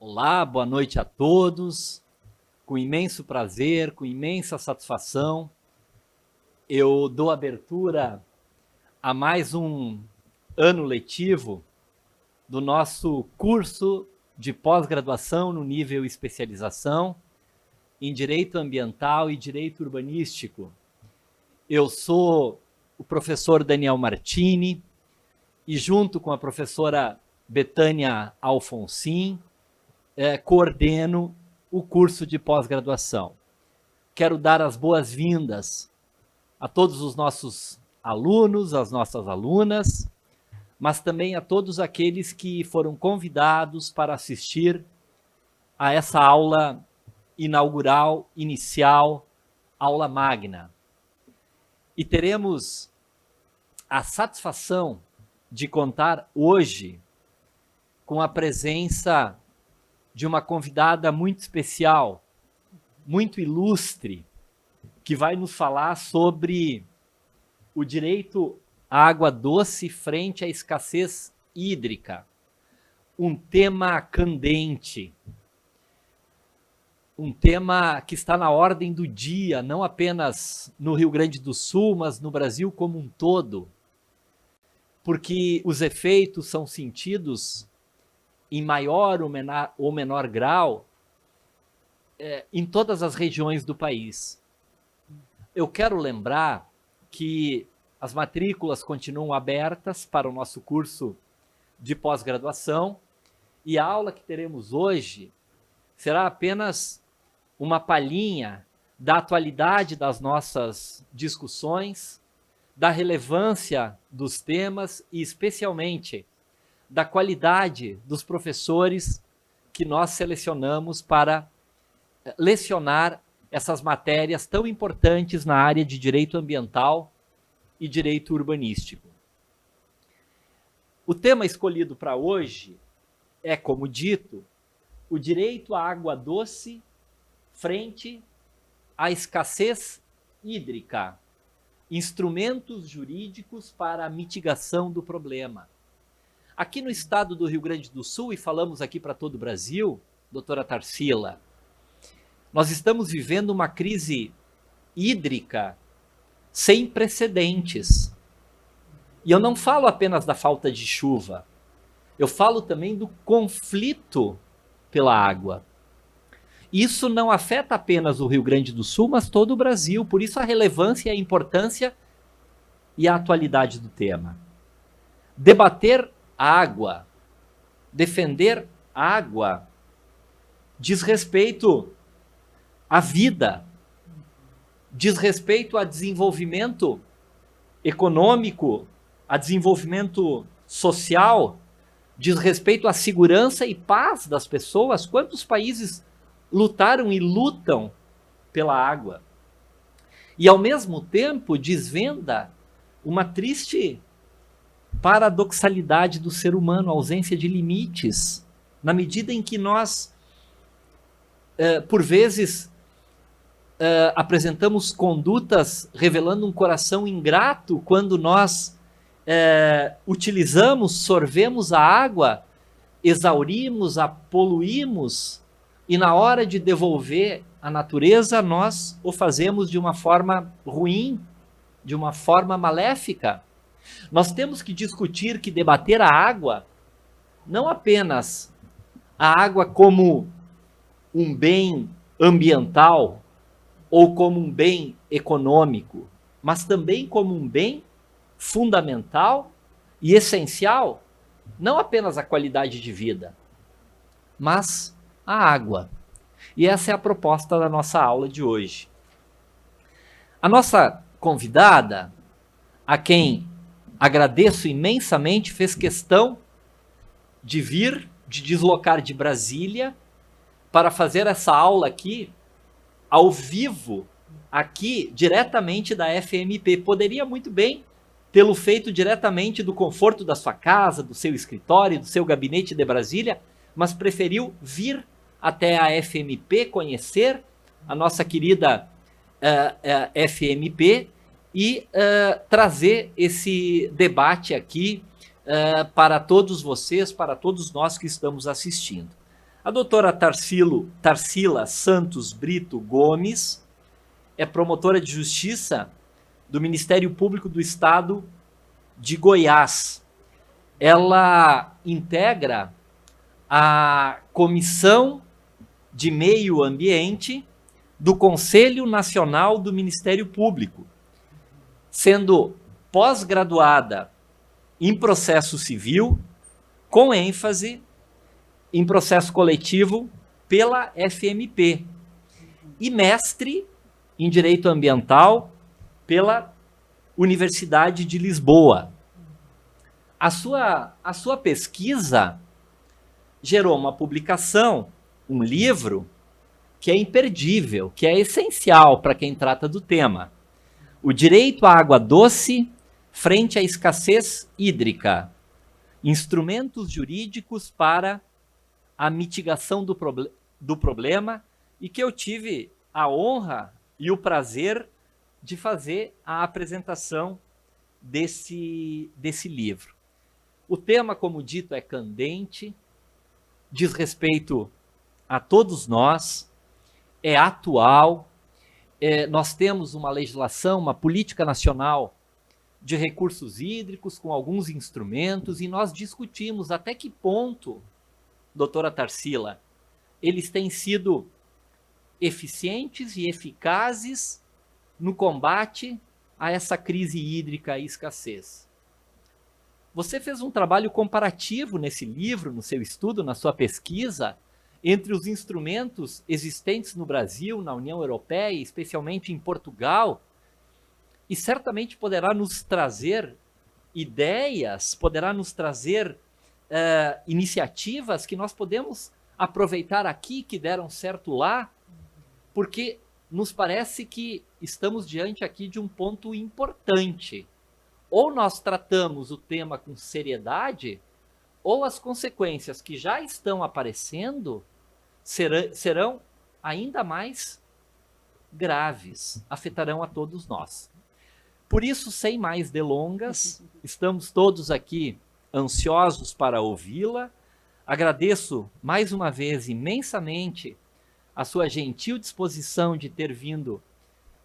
Olá, boa noite a todos. Com imenso prazer, com imensa satisfação, eu dou abertura a mais um ano letivo do nosso curso de pós-graduação no nível especialização em Direito Ambiental e Direito Urbanístico. Eu sou o professor Daniel Martini e, junto com a professora Betânia Alfonsin, coordeno o curso de pós-graduação. Quero dar as boas-vindas a todos os nossos alunos, às nossas alunas, mas também a todos aqueles que foram convidados para assistir a essa aula inaugural, inicial, aula magna. E teremos a satisfação de contar hoje com a presença de uma convidada muito especial, muito ilustre, que vai nos falar sobre o direito à água doce frente à escassez hídrica. Um tema candente, um tema que está na ordem do dia, não apenas no Rio Grande do Sul, mas no Brasil como um todo, porque os efeitos são sentidos em maior ou menor grau em todas as regiões do país. Eu quero lembrar que as matrículas continuam abertas para o nosso curso de pós-graduação e a aula que teremos hoje será apenas uma palhinha da atualidade das nossas discussões, da relevância dos temas e, especialmente, da qualidade dos professores que nós selecionamos para lecionar essas matérias tão importantes na área de direito ambiental e direito urbanístico. O tema escolhido para hoje é, como dito, o direito à água doce frente à escassez hídrica, instrumentos jurídicos para a mitigação do problema. Aqui no estado do Rio Grande do Sul, e falamos aqui para todo o Brasil, doutora Tarsila, nós estamos vivendo uma crise hídrica sem precedentes. E eu não falo apenas da falta de chuva, eu falo também do conflito pela água. Isso não afeta apenas o Rio Grande do Sul, mas todo o Brasil, por isso a relevância, a importância e a atualidade do tema. Debater água, defender água, diz respeito à vida, diz respeito a desenvolvimento econômico, a desenvolvimento social, diz respeito à segurança e paz das pessoas. Quantos países lutaram e lutam pela água? E, ao mesmo tempo, desvenda uma triste paradoxalidade do ser humano, a ausência de limites, na medida em que nós, por vezes, apresentamos condutas revelando um coração ingrato quando nós utilizamos, sorvemos a água, exaurimos, a poluímos, e na hora de devolver à natureza, nós o fazemos de uma forma ruim, de uma forma maléfica. Nós temos que discutir, que debater a água, não apenas a água como um bem ambiental ou como um bem econômico, mas também como um bem fundamental e essencial, não apenas a qualidade de vida, mas a água. E essa é a proposta da nossa aula de hoje. A nossa convidada, a quem agradeço imensamente, fez questão de vir, de deslocar de Brasília para fazer essa aula aqui, ao vivo, aqui, diretamente da FMP. Poderia muito bem tê-lo feito diretamente do conforto da sua casa, do seu escritório, do seu gabinete de Brasília, mas preferiu vir até a FMP, conhecer a nossa querida FMP e trazer esse debate aqui para todos vocês, para todos nós que estamos assistindo. A doutora Tarsila Santos Brito Gomes é promotora de justiça do Ministério Público do Estado de Goiás. Ela integra a Comissão de Meio Ambiente do Conselho Nacional do Ministério Público, sendo pós-graduada em processo civil, com ênfase em processo coletivo pela FMP, e mestre em Direito Ambiental pela Universidade de Lisboa. A sua pesquisa gerou uma publicação, um livro, que é imperdível, que é essencial para quem trata do tema. O Direito à Água Doce frente à escassez hídrica. Instrumentos jurídicos para a mitigação do problema, e que eu tive a honra e o prazer de fazer a apresentação desse livro. O tema, como dito, é candente, diz respeito a todos nós, é atual. Nós temos uma legislação, uma política nacional de recursos hídricos com alguns instrumentos, e nós discutimos até que ponto, doutora Tarsila, eles têm sido eficientes e eficazes no combate a essa crise hídrica e escassez. Você fez um trabalho comparativo nesse livro, no seu estudo, na sua pesquisa, entre os instrumentos existentes no Brasil, na União Europeia, especialmente em Portugal, e certamente poderá nos trazer ideias, poderá nos trazer iniciativas que nós podemos aproveitar aqui, que deram certo lá, porque nos parece que estamos diante aqui de um ponto importante. Ou nós tratamos o tema com seriedade, ou as consequências que já estão aparecendo serão ainda mais graves, afetarão a todos nós. Por isso, sem mais delongas, estamos todos aqui ansiosos para ouvi-la. Agradeço mais uma vez imensamente a sua gentil disposição de ter vindo,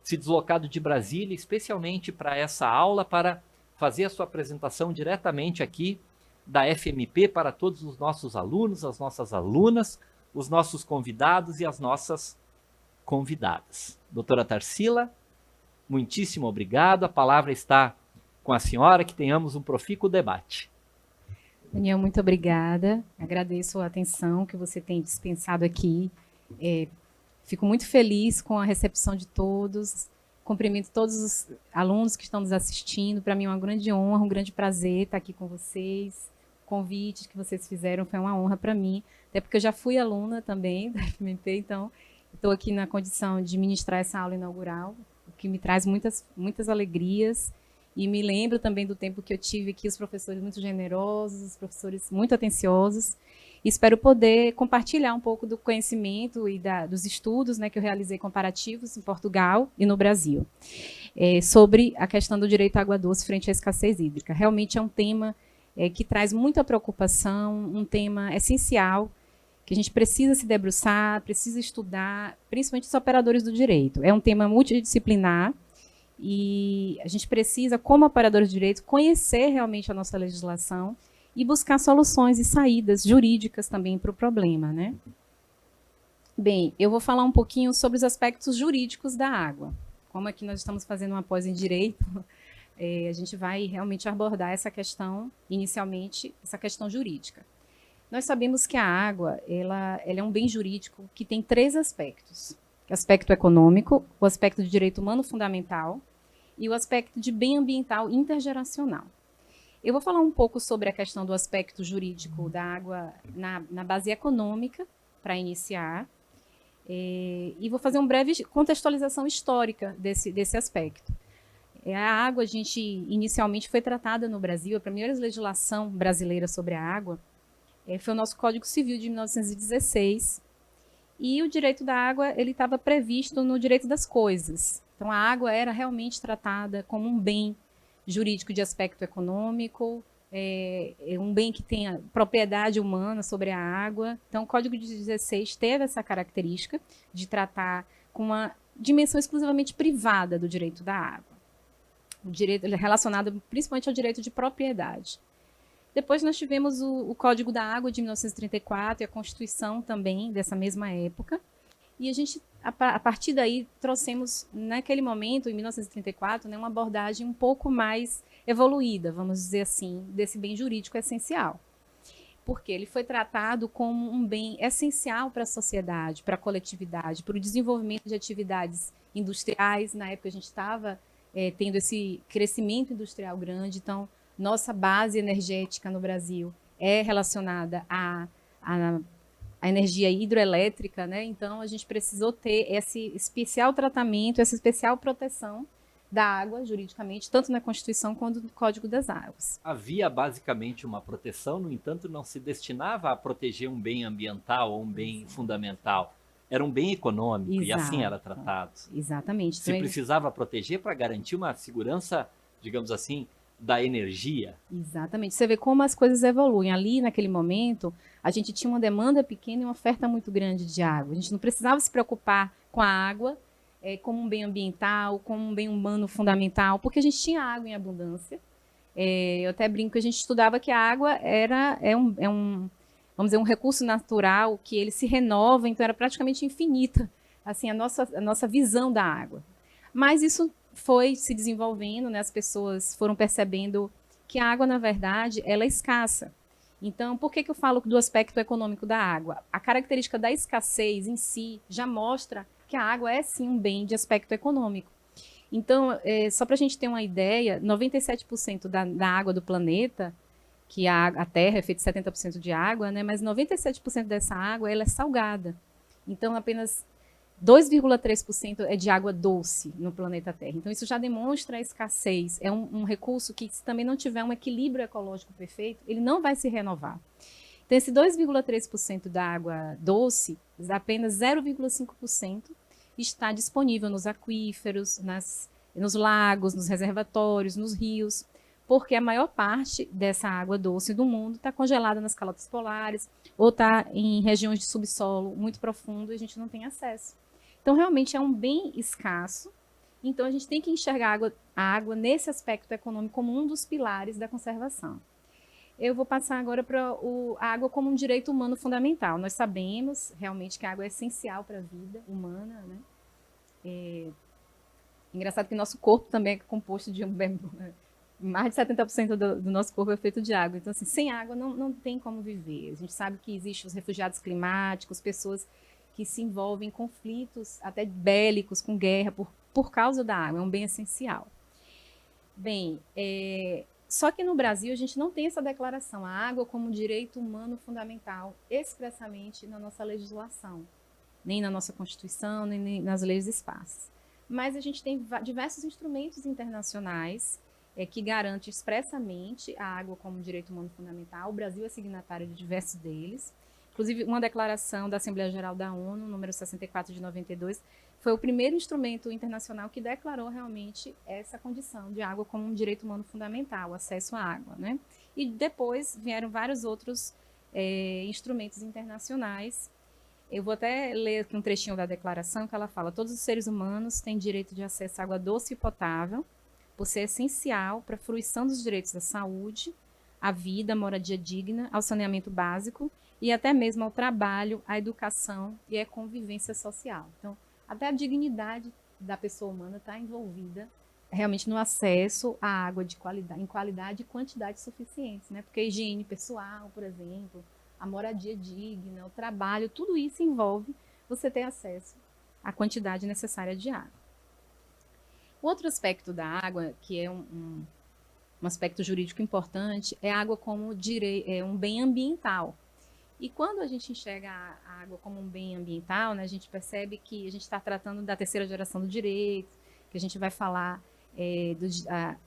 se deslocado de Brasília, especialmente para essa aula, para fazer a sua apresentação diretamente aqui da FMP para todos os nossos alunos, as nossas alunas, os nossos convidados e as nossas convidadas. Doutora Tarsila, muitíssimo obrigado. A palavra está com a senhora, que tenhamos um profícuo debate. Daniel, muito obrigada. Agradeço a atenção que você tem dispensado aqui. Fico muito feliz com a recepção de todos. Cumprimento todos os alunos que estão nos assistindo. Para mim é uma grande honra, um grande prazer estar aqui com vocês. O convite que vocês fizeram foi uma honra para mim, até porque eu já fui aluna também da FMP, então estou aqui na condição de ministrar essa aula inaugural, o que me traz muitas alegrias, e me lembro também do tempo que eu tive aqui, os professores muito generosos, os professores muito atenciosos, e espero poder compartilhar um pouco do conhecimento e dos estudos, né, que eu realizei comparativos em Portugal e no Brasil, sobre a questão do direito à água doce frente à escassez hídrica. Realmente é um tema que traz muita preocupação, um tema essencial, que a gente precisa se debruçar, precisa estudar, principalmente os operadores do direito. É um tema multidisciplinar e a gente precisa, como operadores de direito, conhecer realmente a nossa legislação e buscar soluções e saídas jurídicas também para o problema, né? Bem, eu vou falar um pouquinho sobre os aspectos jurídicos da água. Como aqui nós estamos fazendo uma pós em direito, a gente vai realmente abordar essa questão, inicialmente, essa questão jurídica. Nós sabemos que a água ela é um bem jurídico que tem 3 aspectos. O aspecto econômico, o aspecto de direito humano fundamental e o aspecto de bem ambiental intergeracional. Eu vou falar um pouco sobre a questão do aspecto jurídico da água na base econômica, para iniciar, e vou fazer uma breve contextualização histórica desse aspecto. A água, inicialmente foi tratada no Brasil, a primeira legislação brasileira sobre a água foi o nosso Código Civil de 1916, e o direito da água ele estava previsto no direito das coisas. Então, a água era realmente tratada como um bem jurídico de aspecto econômico, é um bem que tenha propriedade humana sobre a água. Então, o Código de 16 teve essa característica de tratar com uma dimensão exclusivamente privada do direito da água, o direito relacionado principalmente ao direito de propriedade. Depois nós tivemos o Código da Água de 1934 e a Constituição também dessa mesma época. E a gente, a partir daí, trouxemos, naquele momento, em 1934, né, uma abordagem um pouco mais evoluída, vamos dizer assim, desse bem jurídico essencial. Porque ele foi tratado como um bem essencial para a sociedade, para a coletividade, para o desenvolvimento de atividades industriais. Na época a gente estava tendo esse crescimento industrial grande, então nossa base energética no Brasil é relacionada à energia hidroelétrica, né? Então a gente precisou ter esse especial tratamento, essa especial proteção da água, juridicamente, tanto na Constituição quanto no Código das Águas. Havia basicamente uma proteção, no entanto, não se destinava a proteger um bem ambiental ou um bem fundamental. Era um bem econômico. Exato. E assim era tratado. Exatamente. Se precisava proteger para garantir uma segurança, digamos assim, da energia. Exatamente. Você vê como as coisas evoluem. Ali, naquele momento, a gente tinha uma demanda pequena e uma oferta muito grande de água. A gente não precisava se preocupar com a água como um bem ambiental, como um bem humano fundamental, porque a gente tinha água em abundância. Eu até brinco que a gente estudava que a água vamos dizer, um recurso natural, que ele se renova, então era praticamente infinita, assim, a nossa visão da água. Mas isso foi se desenvolvendo, né? As pessoas foram percebendo que a água, na verdade, ela é escassa. Então, por que eu falo do aspecto econômico da água? A característica da escassez em si já mostra que a água é, sim, um bem de aspecto econômico. Então, só para a gente ter uma ideia, 97% da água do planeta, que a Terra é feita de 70% de água, né? Mas 97% dessa água ela é salgada. Então, apenas 2,3% é de água doce no planeta Terra. Então, isso já demonstra a escassez. É um recurso que, se também não tiver um equilíbrio ecológico perfeito, ele não vai se renovar. Então, esse 2,3% da água doce, apenas 0,5% está disponível nos aquíferos, nos lagos, nos reservatórios, nos rios, porque a maior parte dessa água doce do mundo está congelada nas calotas polares ou está em regiões de subsolo muito profundo e a gente não tem acesso. Então, realmente é um bem escasso. Então, a gente tem que enxergar a água nesse aspecto econômico como um dos pilares da conservação. Eu vou passar agora para a água como um direito humano fundamental. Nós sabemos realmente que a água é essencial para a vida humana, né? Engraçado que nosso corpo também é composto de mais de 70% do nosso corpo é feito de água. Então, assim, sem água não tem como viver. A gente sabe que existem os refugiados climáticos, pessoas que se envolvem em conflitos até bélicos, com guerra, por causa da água. É um bem essencial. Bem, só que no Brasil a gente não tem essa declaração, a água como direito humano fundamental, expressamente na nossa legislação, nem na nossa Constituição, nem nas leis esparsas. Mas a gente tem diversos instrumentos internacionais que garantem expressamente a água como direito humano fundamental. O Brasil é signatário de diversos deles. Inclusive, uma declaração da Assembleia Geral da ONU, número 64 de 92, foi o primeiro instrumento internacional que declarou realmente essa condição de água como um direito humano fundamental, o acesso à água, né? E depois vieram vários outros instrumentos internacionais. Eu vou até ler aqui um trechinho da declaração que ela fala: todos os seres humanos têm direito de acesso à água doce e potável, por ser essencial para a fruição dos direitos à saúde, à vida, à moradia digna, ao saneamento básico e até mesmo ao trabalho, à educação e à convivência social. Então, até a dignidade da pessoa humana está envolvida realmente no acesso à água de qualidade, em qualidade e quantidade suficientes, né? Porque a higiene pessoal, por exemplo, a moradia digna, o trabalho, tudo isso envolve você ter acesso à quantidade necessária de água. O outro aspecto da água, que é um aspecto jurídico importante, é a água como um bem ambiental. E quando a gente enxerga a água como um bem ambiental, né, a gente percebe que a gente está tratando da terceira geração do direito, que a gente vai falar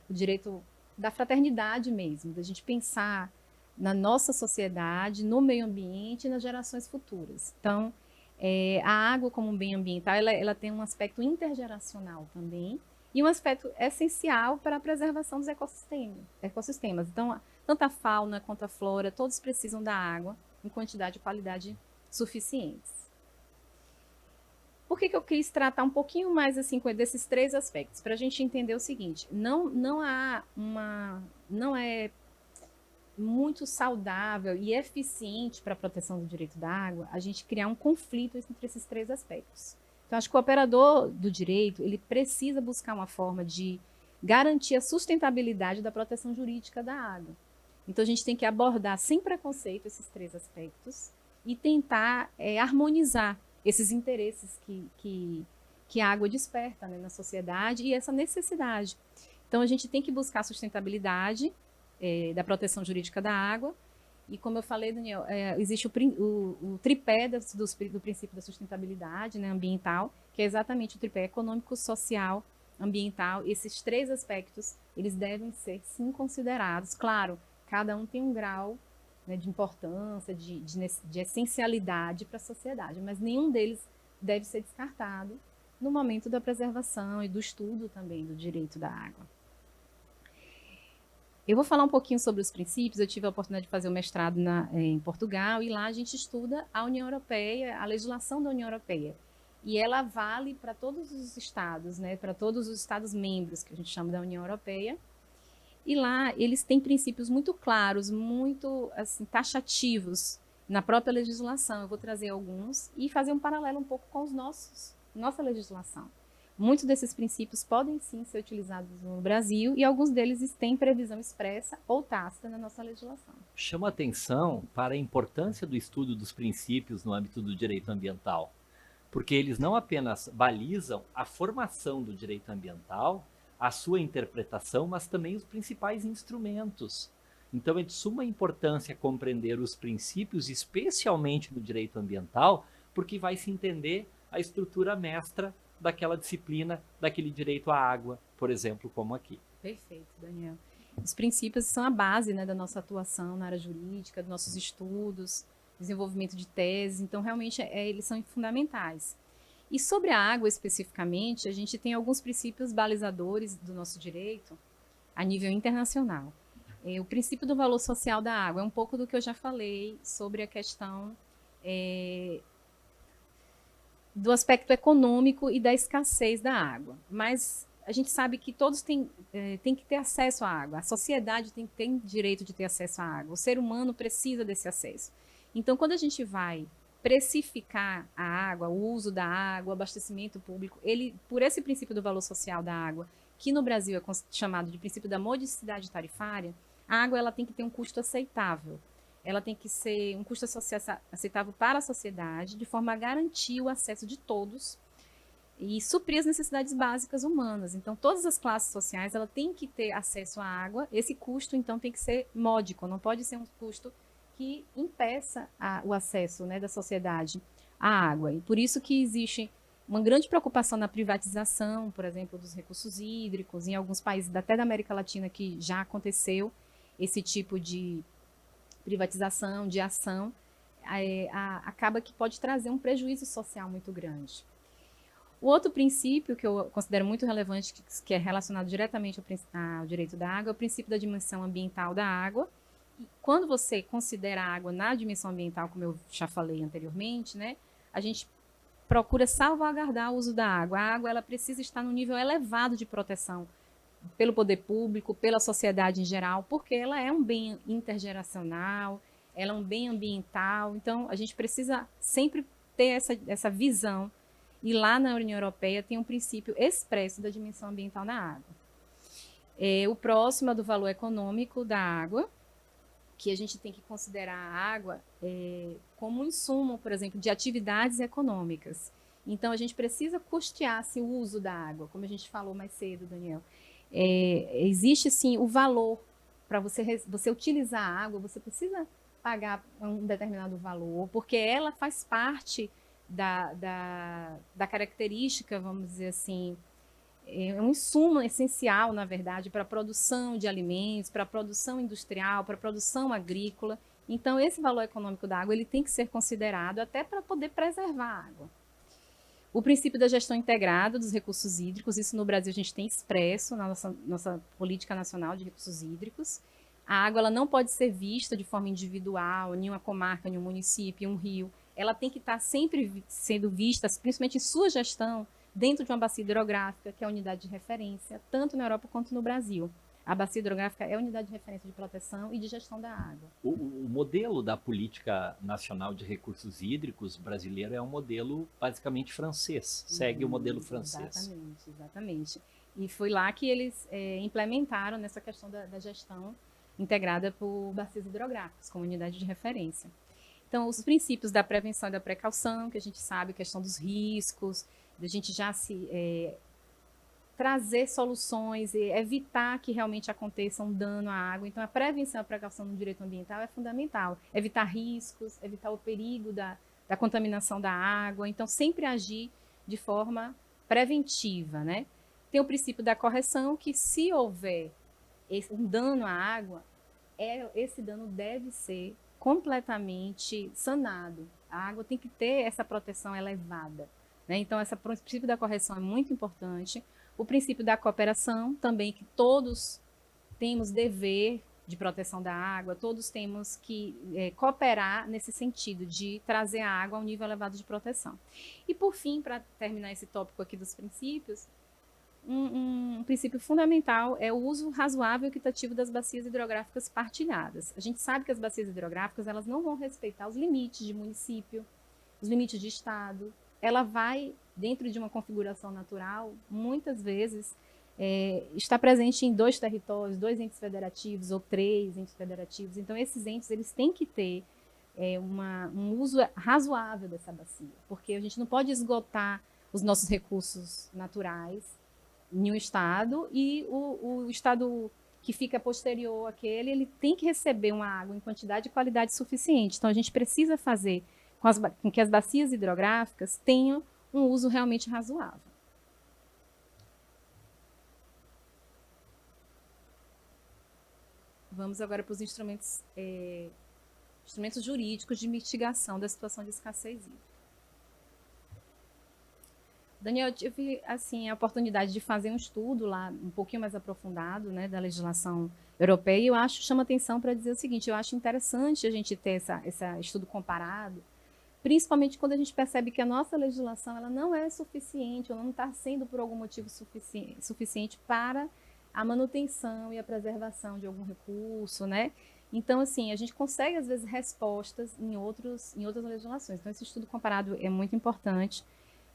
do direito da fraternidade mesmo, da gente pensar na nossa sociedade, no meio ambiente e nas gerações futuras. Então, a água como um bem ambiental, ela tem um aspecto intergeracional também, e um aspecto essencial para a preservação dos ecossistemas. Então, tanto a fauna quanto a flora, todos precisam da água em quantidade e qualidade suficientes. Por que eu quis tratar um pouquinho mais assim desses três aspectos? Para a gente entender o seguinte: não é muito saudável e eficiente para a proteção do direito da água a gente criar um conflito entre esses três aspectos. Então, acho que o operador do direito ele precisa buscar uma forma de garantir a sustentabilidade da proteção jurídica da água. Então, a gente tem que abordar sem preconceito esses três aspectos e tentar harmonizar esses interesses que a água desperta, né, na sociedade e essa necessidade. Então, a gente tem que buscar a sustentabilidade da proteção jurídica da água. E como eu falei, Daniel, existe o tripé do princípio da sustentabilidade, né, ambiental, que é exatamente o tripé econômico, social, ambiental. Esses três aspectos, eles devem ser, sim, considerados. Claro, cada um tem um grau, né, de importância, de essencialidade para a sociedade, mas nenhum deles deve ser descartado no momento da preservação e do estudo também do direito da água. Eu vou falar um pouquinho sobre os princípios. Eu tive a oportunidade de fazer o mestrado em Portugal e lá a gente estuda a União Europeia, a legislação da União Europeia. E ela vale para todos os estados, né, para todos os estados membros, que a gente chama da União Europeia. E lá eles têm princípios muito claros, muito assim, taxativos na própria legislação. Eu vou trazer alguns e fazer um paralelo um pouco com nossa legislação. Muitos desses princípios podem sim ser utilizados no Brasil e alguns deles têm previsão expressa ou tácita na nossa legislação. Chama atenção para a importância do estudo dos princípios no âmbito do direito ambiental, porque eles não apenas balizam a formação do direito ambiental, a sua interpretação, mas também os principais instrumentos. Então é de suma importância compreender os princípios, especialmente no direito ambiental, porque vai se entender a estrutura mestra daquela disciplina, daquele direito à água, por exemplo, como aqui. Perfeito, Daniel. Os princípios são a base, né, da nossa atuação na área jurídica, dos nossos estudos, desenvolvimento de teses, então realmente eles são fundamentais. E sobre a água especificamente, a gente tem alguns princípios balizadores do nosso direito a nível internacional. O princípio do valor social da água é um pouco do que eu já falei sobre a questão do aspecto econômico e da escassez da água. Mas a gente sabe que todos têm que ter acesso à água. A sociedade tem direito de ter acesso à água. O ser humano precisa desse acesso. Então, quando a gente vai precificar a água, o uso da água, o abastecimento público, por esse princípio do valor social da água, que no Brasil é chamado de princípio da modicidade tarifária, a água ela tem que ter um custo aceitável. Ela tem que ser um custo aceitável para a sociedade, de forma a garantir o acesso de todos e suprir as necessidades básicas humanas. Então, todas as classes sociais ela tem que ter acesso à água. Esse custo, então, tem que ser módico, não pode ser um custo que impeça o acesso, né, da sociedade à água. E por isso que existe uma grande preocupação na privatização, por exemplo, dos recursos hídricos, em alguns países até da América Latina que já aconteceu esse tipo de privatização, de ação, acaba que pode trazer um prejuízo social muito grande. O outro princípio que eu considero muito relevante, que é relacionado diretamente ao direito da água, é o princípio da dimensão ambiental da água. E quando você considera a água na dimensão ambiental, como eu já falei anteriormente, né, a gente procura salvaguardar o uso da água. A água ela precisa estar num nível elevado de proteção pelo poder público, pela sociedade em geral, porque ela é um bem intergeracional, ela é um bem ambiental. Então, a gente precisa sempre ter essa visão. E lá na União Europeia tem um princípio expresso da dimensão ambiental na água. O próximo é do valor econômico da água, que a gente tem que considerar a água como um insumo, por exemplo, de atividades econômicas. Então, a gente precisa custear-se o uso da água, como a gente falou mais cedo, Daniel. Existe, sim, o valor para você utilizar a água, você precisa pagar um determinado valor, porque ela faz parte da característica, vamos dizer assim, é um insumo essencial, na verdade, para a produção de alimentos, para a produção industrial, para a produção agrícola. Então, esse valor econômico da água ele tem que ser considerado até para poder preservar a água. O princípio da gestão integrada dos recursos hídricos, isso no Brasil a gente tem expresso na nossa política nacional de recursos hídricos. A água ela não pode ser vista de forma individual, em uma comarca, em um município, em um rio. Ela tem que estar sempre sendo vista, principalmente em sua gestão, dentro de uma bacia hidrográfica, que é a unidade de referência, tanto na Europa quanto no Brasil. A bacia hidrográfica é a unidade de referência de proteção e de gestão da água. O modelo da Política Nacional de Recursos Hídricos brasileiro é um modelo basicamente francês, segue o modelo francês. Exatamente, exatamente. E foi lá que eles implementaram nessa questão da gestão integrada por bacias hidrográficas, como unidade de referência. Então, os princípios da prevenção e da precaução, que a gente sabe, a questão dos riscos, da gente já trazer soluções e evitar que realmente aconteça um dano à água. Então, a prevenção e a precaução no direito ambiental é fundamental. Evitar riscos, evitar o perigo da contaminação da água. Então, sempre agir de forma preventiva, né? Tem o princípio da correção, que se houver um dano à água, esse dano deve ser completamente sanado. A água tem que ter essa proteção elevada, né? Então, esse princípio da correção é muito importante. O princípio da cooperação também, que todos temos dever de proteção da água, todos temos que cooperar nesse sentido de trazer a água a um nível elevado de proteção. E, por fim, para terminar esse tópico aqui dos princípios, um princípio fundamental é o uso razoável e equitativo das bacias hidrográficas partilhadas. A gente sabe que as bacias hidrográficas elas não vão respeitar os limites de município, os limites de estado. Ela vai, dentro de uma configuração natural, muitas vezes está presente em 2 territórios, 2 entes federativos ou 3 entes federativos. Então, esses entes eles têm que ter um uso razoável dessa bacia, porque a gente não pode esgotar os nossos recursos naturais em um estado e o estado que fica posterior àquele, ele tem que receber uma água em quantidade e qualidade suficiente. Então, a gente precisa fazer com que as bacias hidrográficas tenham um uso realmente razoável. Vamos agora para os instrumentos jurídicos de mitigação da situação de escassez hídrica. Daniel, eu tive assim, a oportunidade de fazer um estudo lá, um pouquinho mais aprofundado, né, da legislação europeia, e eu chama atenção para dizer o seguinte: eu acho interessante a gente ter esse estudo comparado, principalmente quando a gente percebe que a nossa legislação ela não é suficiente, ou não está sendo, por algum motivo, suficiente para a manutenção e a preservação de algum recurso, né? Então, assim, a gente consegue, às vezes, respostas em outras legislações. Então, esse estudo comparado é muito importante.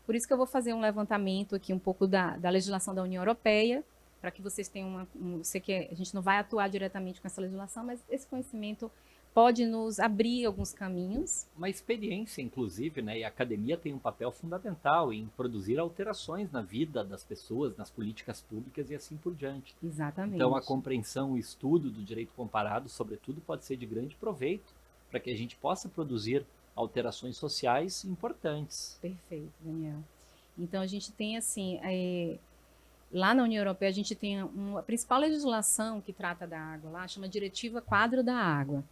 Por isso que eu vou fazer um levantamento aqui um pouco da legislação da União Europeia, para que vocês tenham sei que a gente não vai atuar diretamente com essa legislação, mas esse conhecimento pode nos abrir alguns caminhos. Uma experiência, inclusive, né? E a academia tem um papel fundamental em produzir alterações na vida das pessoas, nas políticas públicas e assim por diante. Exatamente. Então, a compreensão, o estudo do direito comparado, sobretudo, pode ser de grande proveito para que a gente possa produzir alterações sociais importantes. Perfeito, Daniel. Então, a gente tem, assim, lá na União Europeia, a gente tem a principal legislação que trata da água, lá chama Diretiva Quadro da Água.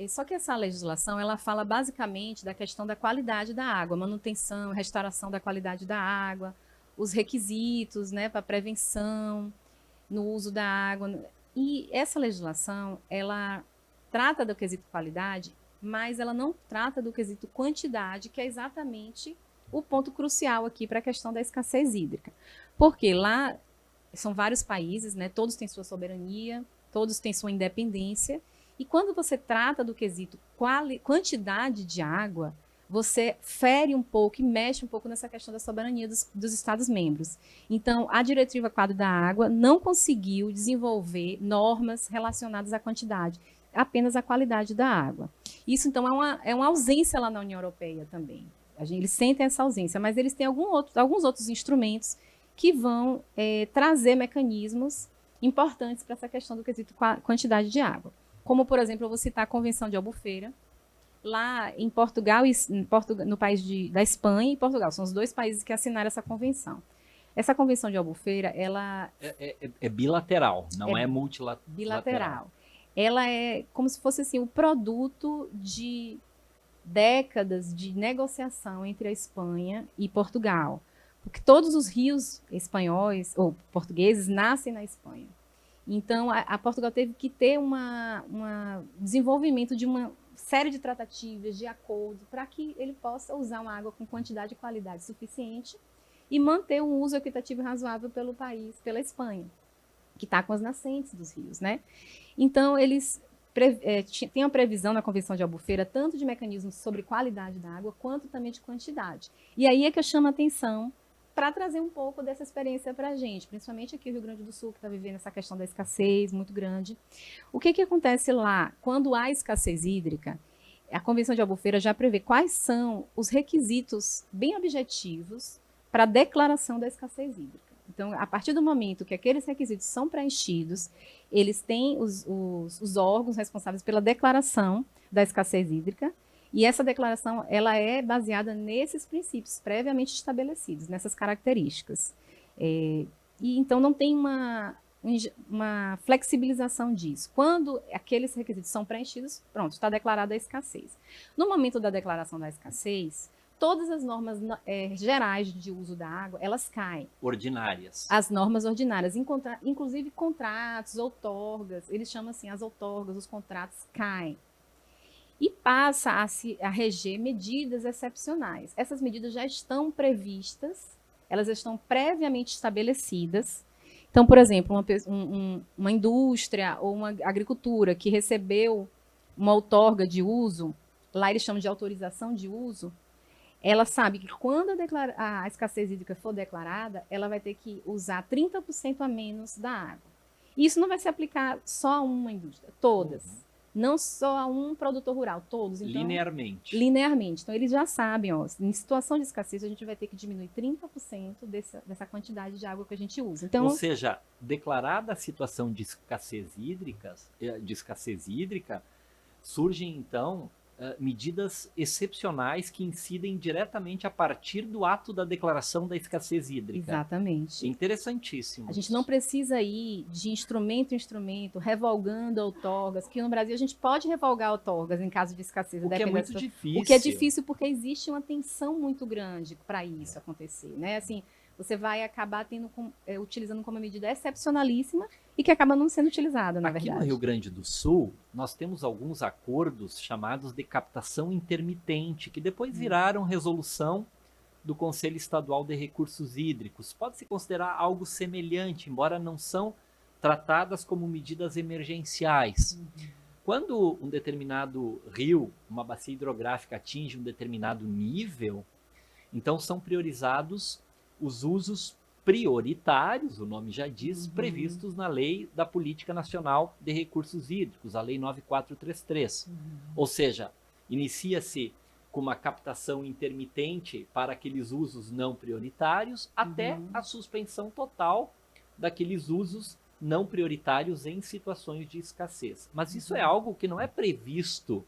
Só que essa legislação, ela fala basicamente da questão da qualidade da água, manutenção, restauração da qualidade da água, os requisitos, né, para prevenção no uso da água. E essa legislação, ela trata do quesito qualidade, mas ela não trata do quesito quantidade, que é exatamente o ponto crucial aqui para a questão da escassez hídrica. Porque lá são vários países, né, todos têm sua soberania, todos têm sua independência, e quando você trata do quesito quantidade de água, você fere um pouco e mexe um pouco nessa questão da soberania dos Estados-membros. Então, a Diretiva Quadro da Água não conseguiu desenvolver normas relacionadas à quantidade, apenas à qualidade da água. Isso, então, é uma ausência lá na União Europeia também. Eles sentem essa ausência, mas eles têm alguns outros instrumentos que vão trazer mecanismos importantes para essa questão do quesito quantidade de água. Como, por exemplo, eu vou citar a Convenção de Albufeira, lá em Portugal, no país da Espanha e Portugal. São os 2 países que assinaram essa convenção. Essa Convenção de Albufeira, ela... É bilateral, não é multilateral. Bilateral. Ela é como se fosse assim, o produto de décadas de negociação entre a Espanha e Portugal. Porque todos os rios espanhóis ou portugueses nascem na Espanha. Então, a Portugal teve que ter um desenvolvimento de uma série de tratativas, de acordos, para que ele possa usar uma água com quantidade e qualidade suficiente e manter um uso equitativo e razoável pelo país, pela Espanha, que está com as nascentes dos rios, né? Então, eles têm a previsão na Convenção de Albufeira tanto de mecanismos sobre qualidade da água, quanto também de quantidade. E aí é que eu chamo a atenção para trazer um pouco dessa experiência para a gente, principalmente aqui no Rio Grande do Sul, que está vivendo essa questão da escassez muito grande. O que acontece lá? Quando há escassez hídrica, a Convenção de Albufeira já prevê quais são os requisitos bem objetivos para a declaração da escassez hídrica. Então, a partir do momento que aqueles requisitos são preenchidos, eles têm os órgãos responsáveis pela declaração da escassez hídrica, e essa declaração ela é baseada nesses princípios previamente estabelecidos, nessas características. E então não tem uma flexibilização disso. Quando aqueles requisitos são preenchidos, pronto, está declarada a escassez. No momento da declaração da escassez, todas as normas gerais de uso da água, elas caem. Ordinárias. As normas ordinárias, inclusive contratos, outorgas, eles chamam assim, as outorgas, os contratos caem. E passa a reger medidas excepcionais. Essas medidas já estão previstas, elas estão previamente estabelecidas. Então, por exemplo, uma indústria ou uma agricultura que recebeu uma outorga de uso, lá eles chamam de autorização de uso, ela sabe que quando a escassez hídrica for declarada, ela vai ter que usar 30% a menos da água. E isso não vai se aplicar só a uma indústria, todas. Não só a um produtor rural, todos. Então, linearmente. Linearmente. Então, eles já sabem, ó, em situação de escassez, a gente vai ter que diminuir 30% dessa quantidade de água que a gente usa. Então, ou seja, declarada a situação de escassez hídrica, surgem, então, medidas excepcionais que incidem diretamente a partir do ato da declaração da escassez hídrica. Exatamente. Interessantíssimo. A gente não precisa ir de instrumento em instrumento, revogando outorgas, que no Brasil a gente pode revogar outorgas em caso de escassez. O que é muito difícil. O que é difícil porque existe uma tensão muito grande para isso acontecer, né? Assim, você vai acabar utilizando como medida excepcionalíssima e que acaba não sendo utilizada, na verdade. Aqui no Rio Grande do Sul, nós temos alguns acordos chamados de captação intermitente, que depois viraram resolução do Conselho Estadual de Recursos Hídricos. Pode-se considerar algo semelhante, embora não são tratadas como medidas emergenciais. Quando um determinado rio, uma bacia hidrográfica atinge um determinado nível, então são priorizados os usos prioritários, o nome já diz, previstos na Lei da Política Nacional de Recursos Hídricos, a Lei 9433. Ou seja, inicia-se com uma captação intermitente para aqueles usos não prioritários, até a suspensão total daqueles usos não prioritários em situações de escassez. Mas isso é algo que não é previsto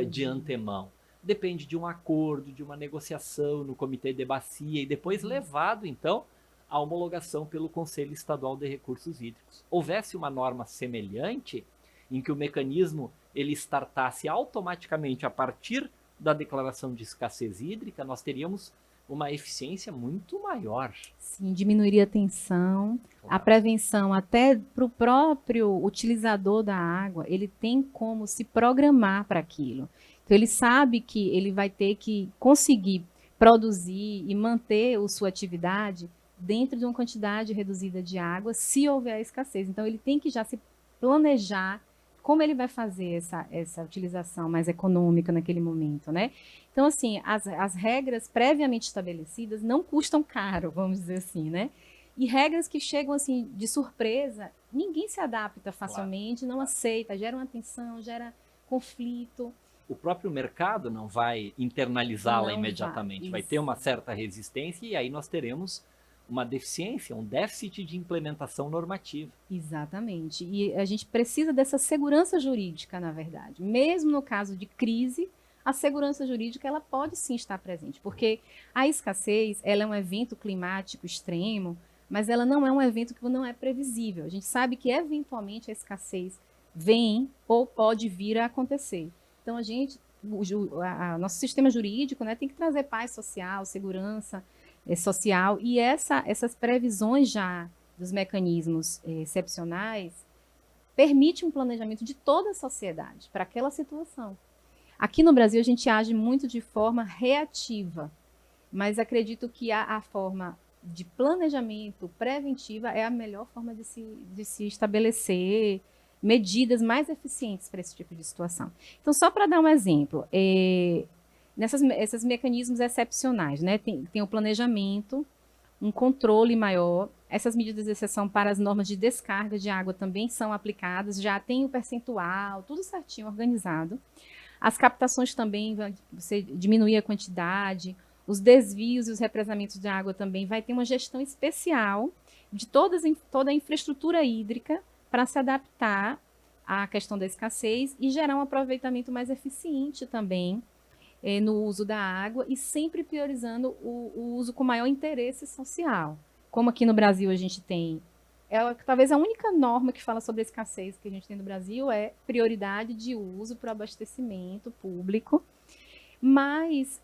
de antemão. Depende de um acordo, de uma negociação no Comitê de Bacia e depois levado, então, à homologação pelo Conselho Estadual de Recursos Hídricos. Houvesse uma norma semelhante, em que o mecanismo ele startasse automaticamente a partir da declaração de escassez hídrica, nós teríamos uma eficiência muito maior. Sim, diminuiria a tensão, claro. A prevenção até para o próprio utilizador da água, ele tem como se programar para aquilo. Então, ele sabe que ele vai ter que conseguir produzir e manter a sua atividade dentro de uma quantidade reduzida de água, se houver a escassez. Então, ele tem que já se planejar como ele vai fazer essa utilização mais econômica naquele momento, né? Então, assim, as regras previamente estabelecidas não custam caro, vamos dizer assim, né? E regras que chegam, assim, de surpresa, ninguém se adapta facilmente, não aceita, gera uma tensão, gera conflito. O próprio mercado não vai internalizá-la imediatamente, vai ter uma certa resistência e aí nós teremos uma deficiência, um déficit de implementação normativa. Exatamente. E a gente precisa dessa segurança jurídica, na verdade. Mesmo no caso de crise, a segurança jurídica ela pode sim estar presente, porque a escassez ela é um evento climático extremo, mas ela não é um evento que não é previsível. A gente sabe que, eventualmente, a escassez vem ou pode vir a acontecer. Então, nosso sistema jurídico, né, tem que trazer paz social, segurança social, e essas previsões já dos mecanismos excepcionais permite um planejamento de toda a sociedade para aquela situação. Aqui no Brasil, a gente age muito de forma reativa, mas acredito que a forma de planejamento preventiva é a melhor forma de se estabelecer medidas mais eficientes para esse tipo de situação. Então, só para dar um exemplo, esses mecanismos excepcionais, né? Tem o planejamento, um controle maior. Essas medidas de exceção para as normas de descarga de água também são aplicadas, já tem o percentual, tudo certinho, organizado. As captações também, você diminuir a quantidade, os desvios e os represamentos de água também vai ter uma gestão especial de toda a infraestrutura hídrica para se adaptar à questão da escassez e gerar um aproveitamento mais eficiente também no uso da água e sempre priorizando o uso com maior interesse social. Como aqui no Brasil a gente tem, talvez a única norma que fala sobre a escassez que a gente tem no Brasil é prioridade de uso para abastecimento público, mas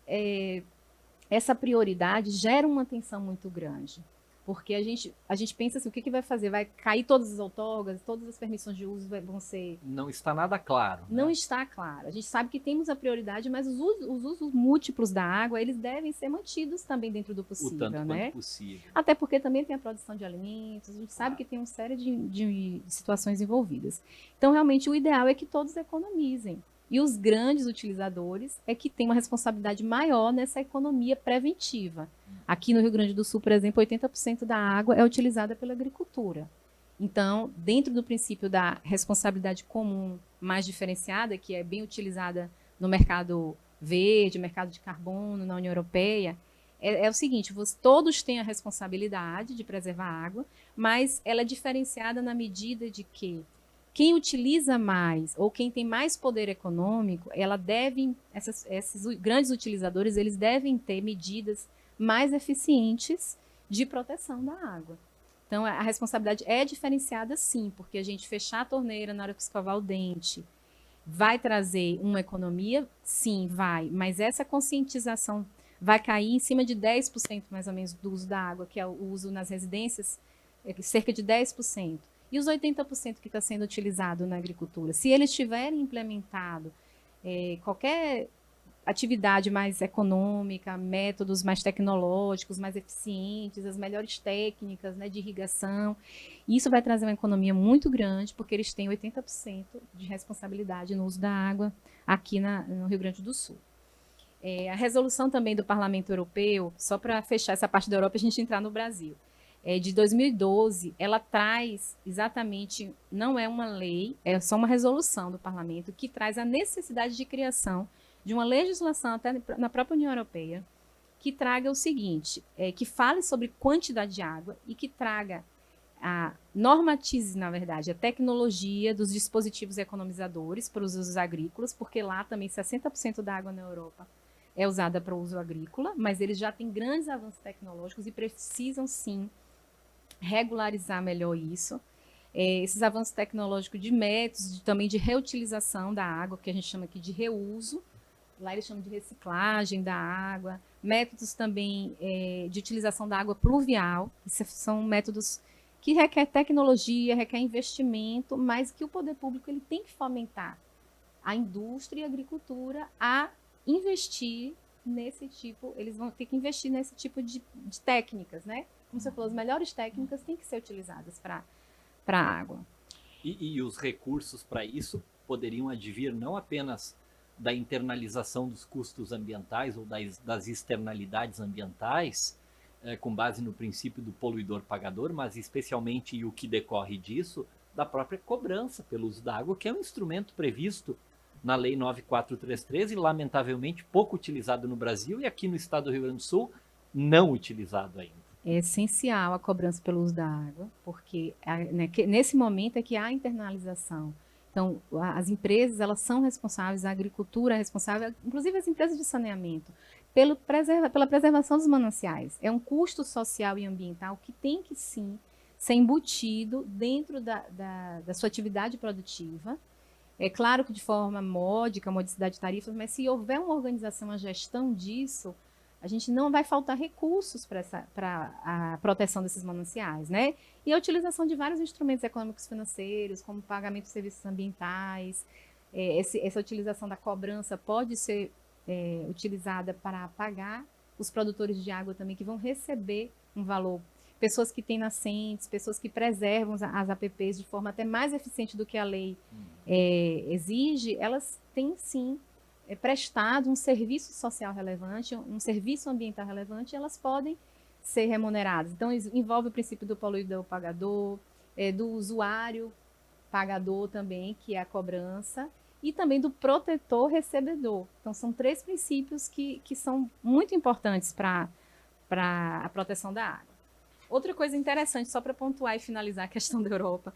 essa prioridade gera uma tensão muito grande, porque a gente pensa assim, o que vai fazer? Vai cair todas as outorgas, todas as permissões de uso vão ser... Não está nada claro. Não né? está claro. A gente sabe que temos a prioridade, mas os usos múltiplos da água, eles devem ser mantidos também dentro do possível, O tanto né? quanto possível. Até porque também tem a produção de alimentos, a gente sabe que tem uma série de situações envolvidas. Então, realmente, o ideal é que todos economizem. E os grandes utilizadores é que têm uma responsabilidade maior nessa economia preventiva. Aqui no Rio Grande do Sul, por exemplo, 80% da água é utilizada pela agricultura. Então, dentro do princípio da responsabilidade comum mais diferenciada, que é bem utilizada no mercado verde, mercado de carbono, na União Europeia, é o seguinte, todos têm a responsabilidade de preservar a água, mas ela é diferenciada na medida de que quem utiliza mais ou quem tem mais poder econômico, esses grandes utilizadores, eles devem ter medidas mais eficientes de proteção da água. Então, a responsabilidade é diferenciada, sim, porque a gente fechar a torneira na hora que escovar o dente vai trazer uma economia? Sim, vai, mas essa conscientização vai cair em cima de 10% mais ou menos do uso da água, que é o uso nas residências, cerca de 10%. E os 80% que está sendo utilizado na agricultura, se eles tiverem implementado qualquer atividade mais econômica, métodos mais tecnológicos, mais eficientes, as melhores técnicas, né, de irrigação, isso vai trazer uma economia muito grande, porque eles têm 80% de responsabilidade no uso da água aqui no Rio Grande do Sul. A resolução também do Parlamento Europeu, só para fechar essa parte da Europa e a gente entrar no Brasil, de 2012, ela traz exatamente, não é uma lei, é só uma resolução do Parlamento que traz a necessidade de criação de uma legislação até na própria União Europeia que traga o seguinte, que fale sobre quantidade de água e que traga, normatize, na verdade, a tecnologia dos dispositivos economizadores para os usos agrícolas, porque lá também 60% da água na Europa é usada para o uso agrícola, mas eles já têm grandes avanços tecnológicos e precisam, sim, regularizar melhor isso. Esses avanços tecnológicos de métodos, também de reutilização da água, que a gente chama aqui de reuso, lá eles chamam de reciclagem da água, métodos também de utilização da água pluvial, que são métodos que requer tecnologia, requer investimento, mas que o poder público ele tem que fomentar a indústria e a agricultura a investir nesse tipo, eles vão ter que investir nesse tipo de técnicas, né? Como você falou, as melhores técnicas têm que ser utilizadas para a água. E os recursos para isso poderiam advir não apenas da internalização dos custos ambientais ou das externalidades ambientais, com base no princípio do poluidor pagador, mas especialmente, e o que decorre disso, da própria cobrança pelo uso da água, que é um instrumento previsto na Lei 9433 e, lamentavelmente, pouco utilizado no Brasil e aqui no estado do Rio Grande do Sul, não utilizado ainda. É essencial a cobrança pelo uso da água, porque nesse momento é que há internalização. Então, as empresas elas são responsáveis, a agricultura é responsável, inclusive as empresas de saneamento, pela preservação dos mananciais. É um custo social e ambiental que tem que, sim, ser embutido dentro da sua atividade produtiva. É claro que de forma módica, modicidade de tarifas, mas se houver uma organização, uma gestão disso, a gente não vai faltar recursos para a proteção desses mananciais, né? E a utilização de vários instrumentos econômicos financeiros, como pagamento de serviços ambientais, essa utilização da cobrança pode ser utilizada para pagar os produtores de água também, que vão receber um valor. Pessoas que têm nascentes, pessoas que preservam as APPs de forma até mais eficiente do que a lei exige, elas têm sim prestado um serviço social relevante, um serviço ambiental relevante, e elas podem ser remuneradas. Então, envolve o princípio do poluidor pagador, do usuário pagador também, que é a cobrança, e também do protetor recebedor. Então, são 3 princípios que são muito importantes para a proteção da água. Outra coisa interessante, só para pontuar e finalizar a questão da Europa.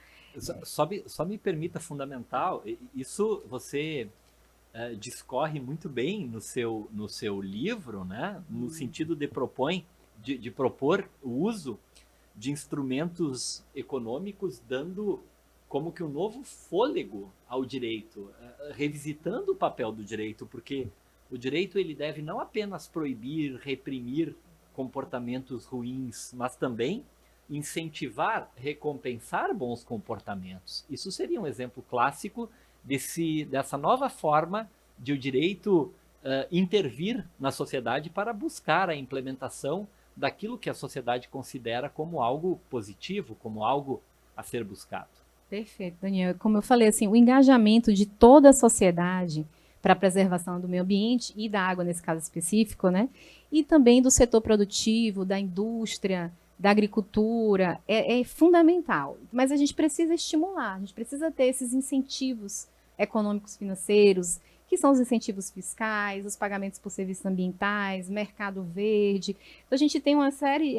Só me permita fundamental, isso você discorre muito bem no seu livro, né? No sentido de propor o uso de instrumentos econômicos, dando como que um novo fôlego ao direito, revisitando o papel do direito, porque o direito ele deve não apenas proibir, reprimir comportamentos ruins, mas também incentivar, recompensar bons comportamentos. Isso seria um exemplo clássico dessa nova forma de o direito intervir na sociedade para buscar a implementação daquilo que a sociedade considera como algo positivo, como algo a ser buscado. Perfeito, Daniel. Como eu falei, assim, o engajamento de toda a sociedade para a preservação do meio ambiente e da água, nesse caso específico, né? E também do setor produtivo, da indústria, da agricultura, é fundamental. Mas a gente precisa estimular, a gente precisa ter esses incentivos econômicos financeiros, que são os incentivos fiscais, os pagamentos por serviços ambientais, mercado verde. Então, a gente tem uma série,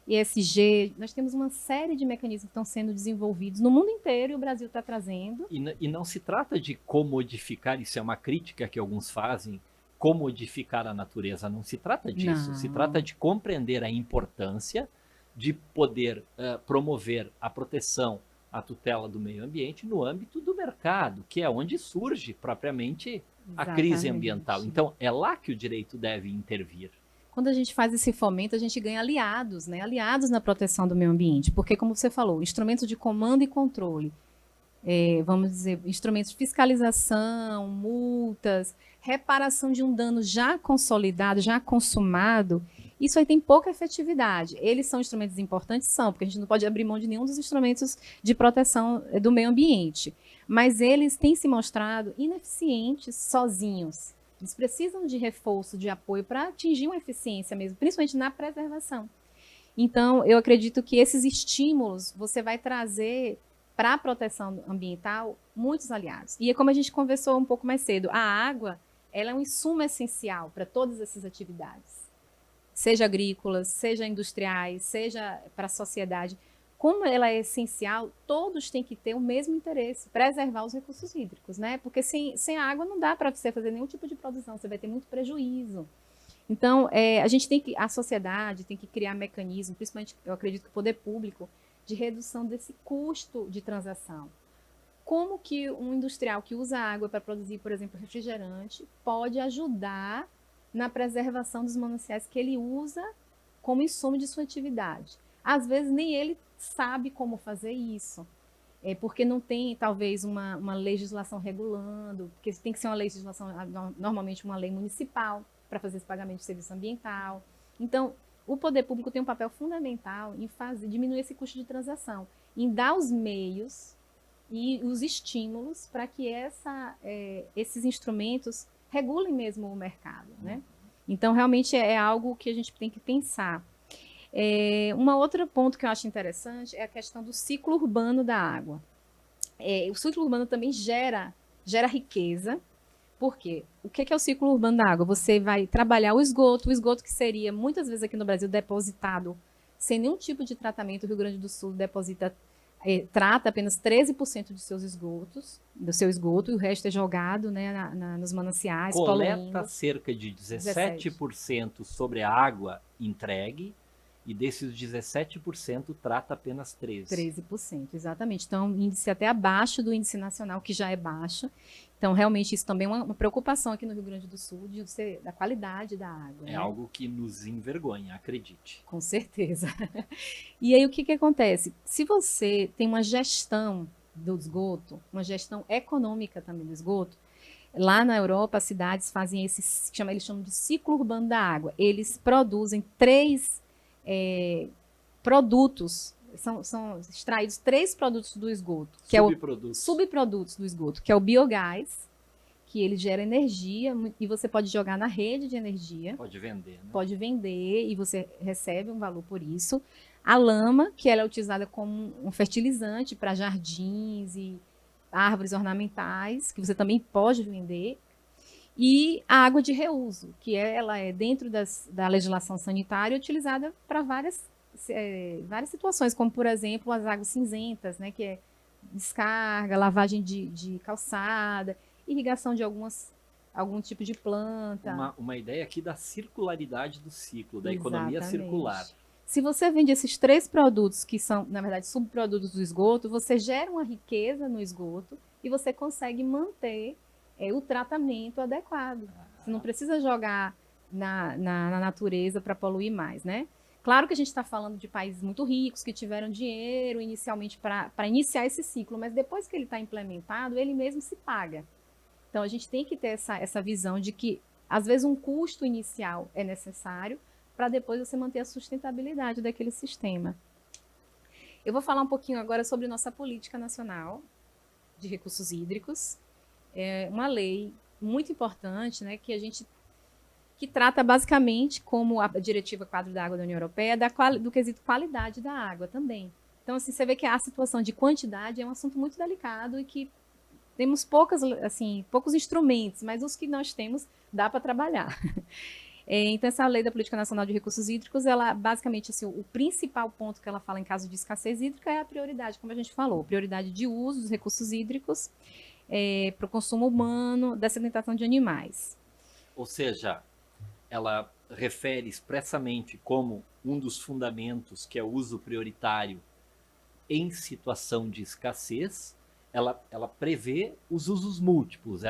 ESG, nós temos uma série de mecanismos que estão sendo desenvolvidos no mundo inteiro e o Brasil está trazendo. E não se trata de comodificar, isso é uma crítica que alguns fazem, comodificar a natureza, não se trata disso, Não. Se trata de compreender a importância de poder promover a proteção, a tutela do meio ambiente no âmbito do mercado, que é onde surge propriamente a crise ambiental. Então, é lá que o direito deve intervir. Quando a gente faz esse fomento, a gente ganha aliados, né? Aliados na proteção do meio ambiente, porque, como você falou, instrumentos de comando e controle, vamos dizer, instrumentos de fiscalização, multas, reparação de um dano já consolidado, já consumado, isso aí tem pouca efetividade. Eles são instrumentos importantes? São, porque a gente não pode abrir mão de nenhum dos instrumentos de proteção do meio ambiente. Mas eles têm se mostrado ineficientes sozinhos. Eles precisam de reforço, de apoio para atingir uma eficiência mesmo, principalmente na preservação. Então, eu acredito que esses estímulos você vai trazer para a proteção ambiental muitos aliados. E é como a gente conversou um pouco mais cedo, a água ela é um insumo essencial para todas essas atividades, seja agrícolas, seja industriais, seja para a sociedade. Como ela é essencial, todos têm que ter o mesmo interesse, preservar os recursos hídricos, né? Porque sem água não dá para você fazer nenhum tipo de produção, você vai ter muito prejuízo. Então, a sociedade tem que criar mecanismos, principalmente, eu acredito que o poder público, de redução desse custo de transação. Como que um industrial que usa água para produzir, por exemplo, refrigerante, pode ajudar na preservação dos mananciais que ele usa como insumo de sua atividade? Às vezes, nem ele sabe como fazer isso, porque não tem, talvez, uma legislação regulando, porque tem que ser uma legislação, normalmente uma lei municipal, para fazer esse pagamento de serviço ambiental. Então, o poder público tem um papel fundamental em diminuir esse custo de transação, em dar os meios e os estímulos para que esses instrumentos regulem mesmo o mercado, né? Então, realmente é algo que a gente tem que pensar. Um outro ponto que eu acho interessante é a questão do ciclo urbano da água. O ciclo urbano também gera riqueza. Por quê? O que é o ciclo urbano da água? Você vai trabalhar o esgoto que seria, muitas vezes aqui no Brasil, depositado sem nenhum tipo de tratamento. O Rio Grande do Sul trata apenas 13% do seu esgoto, e o resto é jogado, né, nos mananciais, coleta poluindo. Cerca de 17% sobre a água entregue e desses 17% trata apenas 13%. 13%, exatamente. Então, índice até abaixo do índice nacional, que já é baixo. Então, realmente, isso também é uma preocupação aqui no Rio Grande do Sul, da qualidade da água. É, né? algo que nos envergonha, acredite. Com certeza. E aí, o que acontece? Se você tem uma gestão do esgoto, uma gestão econômica também do esgoto, lá na Europa, as cidades fazem eles chamam de ciclo urbano da água. Eles produzem 3 produtos, são extraídos 3 produtos do esgoto, que Subprodutos. subprodutos do esgoto, que é o biogás, que ele gera energia e você pode jogar na rede de energia. Pode vender, né? Pode vender e você recebe um valor por isso. A lama, que ela é utilizada como um fertilizante para jardins e árvores ornamentais, que você também pode vender. E a água de reuso, que ela é dentro da legislação sanitária utilizada para várias situações, como, por exemplo, as águas cinzentas, né, que é descarga, lavagem de calçada, irrigação de algum tipo de planta. Uma ideia aqui da circularidade do ciclo, da economia circular. Se você vende esses 3 produtos, que são, na verdade, subprodutos do esgoto, você gera uma riqueza no esgoto e você consegue manter o tratamento adequado. Você não precisa jogar na natureza para poluir mais, né? Claro que a gente está falando de países muito ricos, que tiveram dinheiro inicialmente para iniciar esse ciclo, mas depois que ele está implementado, ele mesmo se paga. Então, a gente tem que ter essa visão de que, às vezes, um custo inicial é necessário para depois você manter a sustentabilidade daquele sistema. Eu vou falar um pouquinho agora sobre nossa política nacional de recursos hídricos. É uma lei muito importante, né, que trata basicamente, como a Diretiva Quadro da Água da União Europeia, do quesito qualidade da água também. Então, assim, você vê que a situação de quantidade é um assunto muito delicado e que temos poucos instrumentos, mas os que nós temos dá para trabalhar. Então, essa lei da Política Nacional de Recursos Hídricos, ela basicamente, assim, o principal ponto que ela fala em caso de escassez hídrica é a prioridade, como a gente falou, prioridade de uso dos recursos hídricos para o consumo humano, da sedentação de animais. Ou seja, ela refere expressamente como um dos fundamentos, que é o uso prioritário em situação de escassez, ela prevê os usos múltiplos,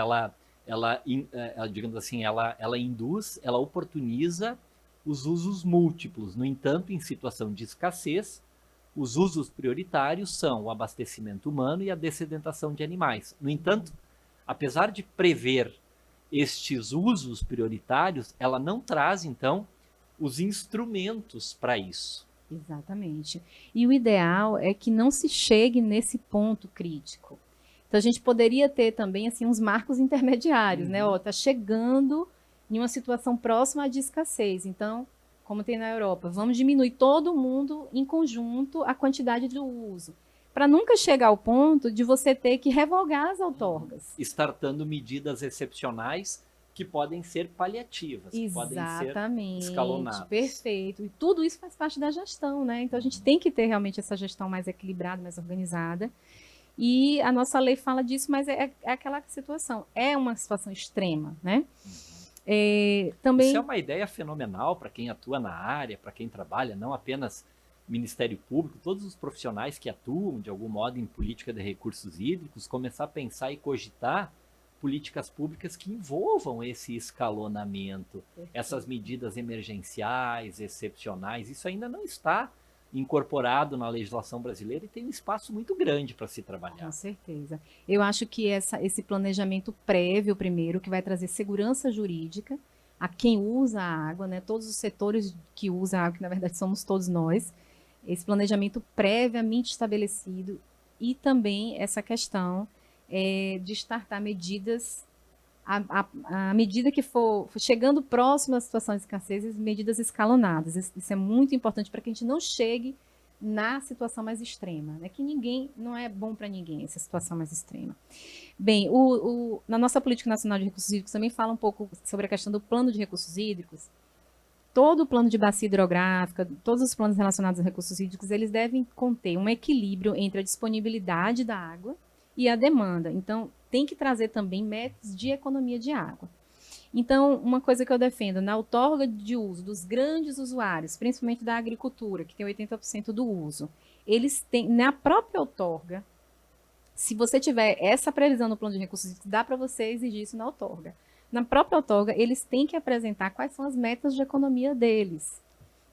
digamos assim, ela induz, ela oportuniza os usos múltiplos. No entanto, em situação de escassez, os usos prioritários são o abastecimento humano e a dessedentação de animais. No entanto, apesar de prever estes usos prioritários, ela não traz, então, os instrumentos para isso. Exatamente. E o ideal é que não se chegue nesse ponto crítico. Então, a gente poderia ter também assim, uns marcos intermediários, né? Está chegando em uma situação próxima de escassez. Então, como tem na Europa, vamos diminuir todo mundo em conjunto a quantidade do uso, para nunca chegar ao ponto de você ter que revogar as outorgas. Startando medidas excepcionais que podem ser paliativas, que podem ser escalonadas. Perfeito. E tudo isso faz parte da gestão, né? Então, a gente tem que ter realmente essa gestão mais equilibrada, mais organizada. E a nossa lei fala disso, mas é aquela situação. É uma situação extrema, né? Também... Isso é uma ideia fenomenal para quem atua na área, para quem trabalha, não apenas Ministério Público, todos os profissionais que atuam, de algum modo, em política de recursos hídricos, começar a pensar e cogitar políticas públicas que envolvam esse escalonamento, essas medidas emergenciais, excepcionais. Isso ainda não está incorporado na legislação brasileira e tem um espaço muito grande para se trabalhar. Com certeza. Eu acho que esse planejamento prévio, primeiro, que vai trazer segurança jurídica a quem usa a água, né? Todos os setores que usam a água, que na verdade somos todos nós, esse planejamento previamente estabelecido e também essa questão de startar medidas à medida que for chegando próximo à situação de escassez, medidas escalonadas. Isso é muito importante para que a gente não chegue na situação mais extrema, né? Que não é bom para ninguém essa situação mais extrema. Bem, na nossa Política Nacional de Recursos Hídricos também fala um pouco sobre a questão do plano de recursos hídricos. Todo o plano de bacia hidrográfica, todos os planos relacionados a recursos hídricos, eles devem conter um equilíbrio entre a disponibilidade da água e a demanda. Então, tem que trazer também métodos de economia de água. Então, uma coisa que eu defendo, na outorga de uso dos grandes usuários, principalmente da agricultura, que tem 80% do uso, eles têm, na própria outorga, se você tiver essa previsão no plano de recursos, dá para você exigir isso na outorga. Na própria outorga, eles têm que apresentar quais são as metas de economia deles.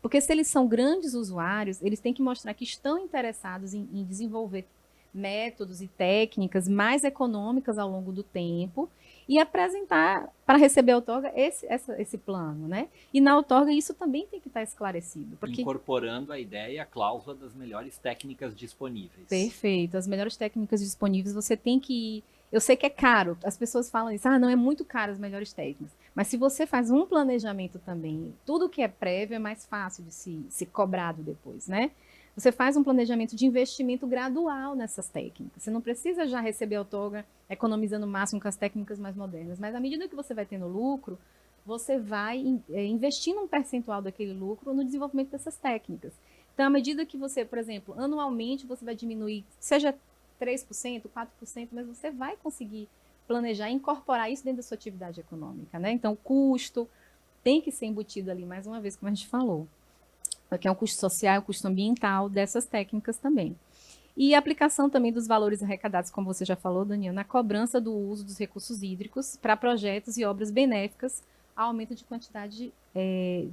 Porque se eles são grandes usuários, eles têm que mostrar que estão interessados em desenvolver métodos e técnicas mais econômicas ao longo do tempo e apresentar para receber a outorga esse plano, né? E na outorga isso também tem que estar esclarecido. Porque... Incorporando a ideia e a cláusula das melhores técnicas disponíveis. Perfeito. As melhores técnicas disponíveis você tem que ir. Eu sei que é caro, as pessoas falam isso, não, é muito caro as melhores técnicas. Mas se você faz um planejamento também, tudo que é prévio é mais fácil de se cobrado depois, né? Você faz um planejamento de investimento gradual nessas técnicas. Você não precisa já receber a outorga economizando o máximo com as técnicas mais modernas, mas à medida que você vai tendo lucro, você vai investindo um percentual daquele lucro no desenvolvimento dessas técnicas. Então, à medida que você, por exemplo, anualmente você vai diminuir, seja 3%, 4%, mas você vai conseguir planejar e incorporar isso dentro da sua atividade econômica, né? Então, o custo tem que ser embutido ali, mais uma vez, como a gente falou, que é o custo social, o custo ambiental dessas técnicas também. E a aplicação também dos valores arrecadados, como você já falou, Daniel, na cobrança do uso dos recursos hídricos para projetos e obras benéficas ao aumento de quantidade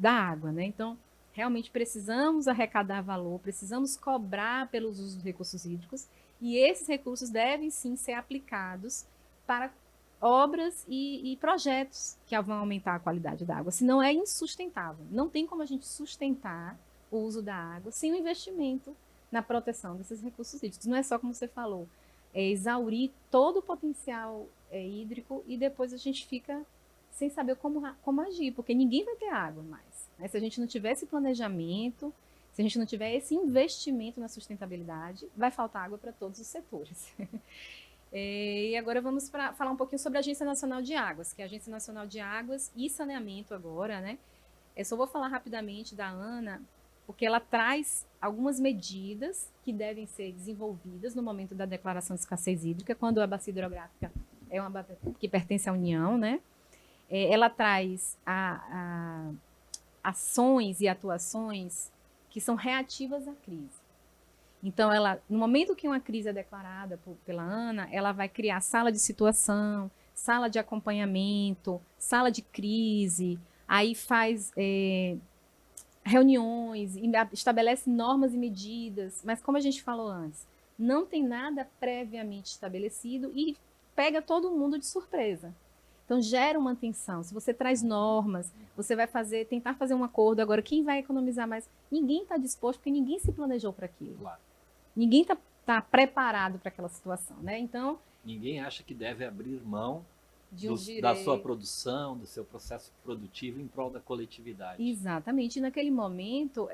da água, né? Então, realmente precisamos arrecadar valor, precisamos cobrar pelos usos dos recursos hídricos e esses recursos devem sim ser aplicados para obras e projetos que vão aumentar a qualidade da água, senão é insustentável. Não tem como a gente sustentar o uso da água sem o investimento na proteção desses recursos hídricos. Não é só, como você falou, exaurir todo o potencial hídrico e depois a gente fica sem saber como agir, porque ninguém vai ter água mais. Né? Se a gente não tiver esse planejamento, se a gente não tiver esse investimento na sustentabilidade, vai faltar água para todos os setores. E agora vamos falar um pouquinho sobre a Agência Nacional de Águas, que é a Agência Nacional de Águas e Saneamento agora, né? Eu só vou falar rapidamente da ANA, porque ela traz algumas medidas que devem ser desenvolvidas no momento da declaração de escassez hídrica, quando a bacia hidrográfica é uma que pertence à União, né? Ela traz ações e atuações que são reativas à crise. Então, no momento que uma crise é declarada pela ANA, ela vai criar sala de situação, sala de acompanhamento, sala de crise, aí faz reuniões, estabelece normas e medidas, mas como a gente falou antes, não tem nada previamente estabelecido e pega todo mundo de surpresa. Então, gera uma tensão. Se você traz normas, você vai tentar fazer um acordo. Agora, quem vai economizar mais? Ninguém está disposto, porque ninguém se planejou para aquilo. Claro. Ninguém está preparado para aquela situação, né? Então, ninguém acha que deve abrir mão de da sua produção, do seu processo produtivo em prol da coletividade. Exatamente. E naquele momento,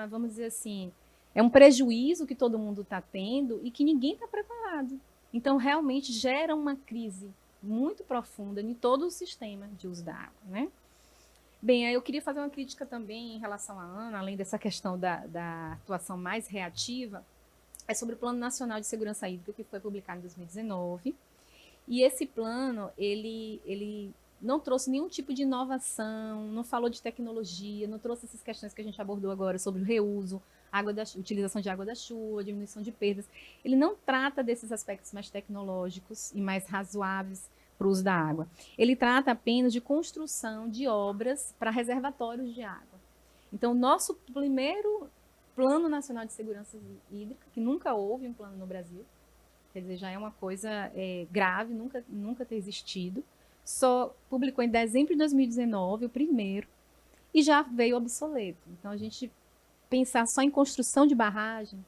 vamos dizer assim, é um prejuízo que todo mundo está tendo e que ninguém está preparado. Então, realmente, gera uma crise muito profunda em todo o sistema de uso da água, né? Bem, eu queria fazer uma crítica também em relação à ANA, além dessa questão da atuação mais reativa, é sobre o Plano Nacional de Segurança Hídrica, que foi publicado em 2019. E esse plano, ele não trouxe nenhum tipo de inovação, não falou de tecnologia, não trouxe essas questões que a gente abordou agora sobre o reuso, utilização de água da chuva, diminuição de perdas. Ele não trata desses aspectos mais tecnológicos e mais razoáveis para o uso da água. Ele trata apenas de construção de obras para reservatórios de água. Então, o nosso primeiro Plano Nacional de Segurança Hídrica, que nunca houve um plano no Brasil, quer dizer, já é uma coisa grave, nunca ter existido, só publicou em dezembro de 2019, o primeiro, e já veio obsoleto. Então, a gente pensar só em construção de barragem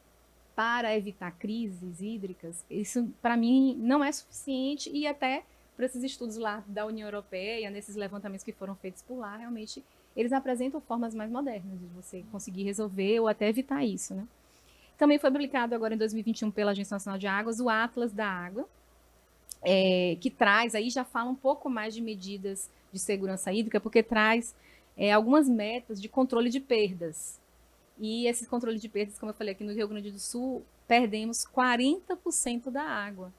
para evitar crises hídricas, isso, para mim, não é suficiente e até para esses estudos lá da União Europeia, nesses levantamentos que foram feitos por lá, realmente eles apresentam formas mais modernas de você conseguir resolver ou até evitar isso, né? Também foi publicado agora em 2021 pela Agência Nacional de Águas o Atlas da Água, que traz, aí já fala um pouco mais de medidas de segurança hídrica, porque traz algumas metas de controle de perdas. E esse controle de perdas, como eu falei aqui no Rio Grande do Sul, perdemos 40% da água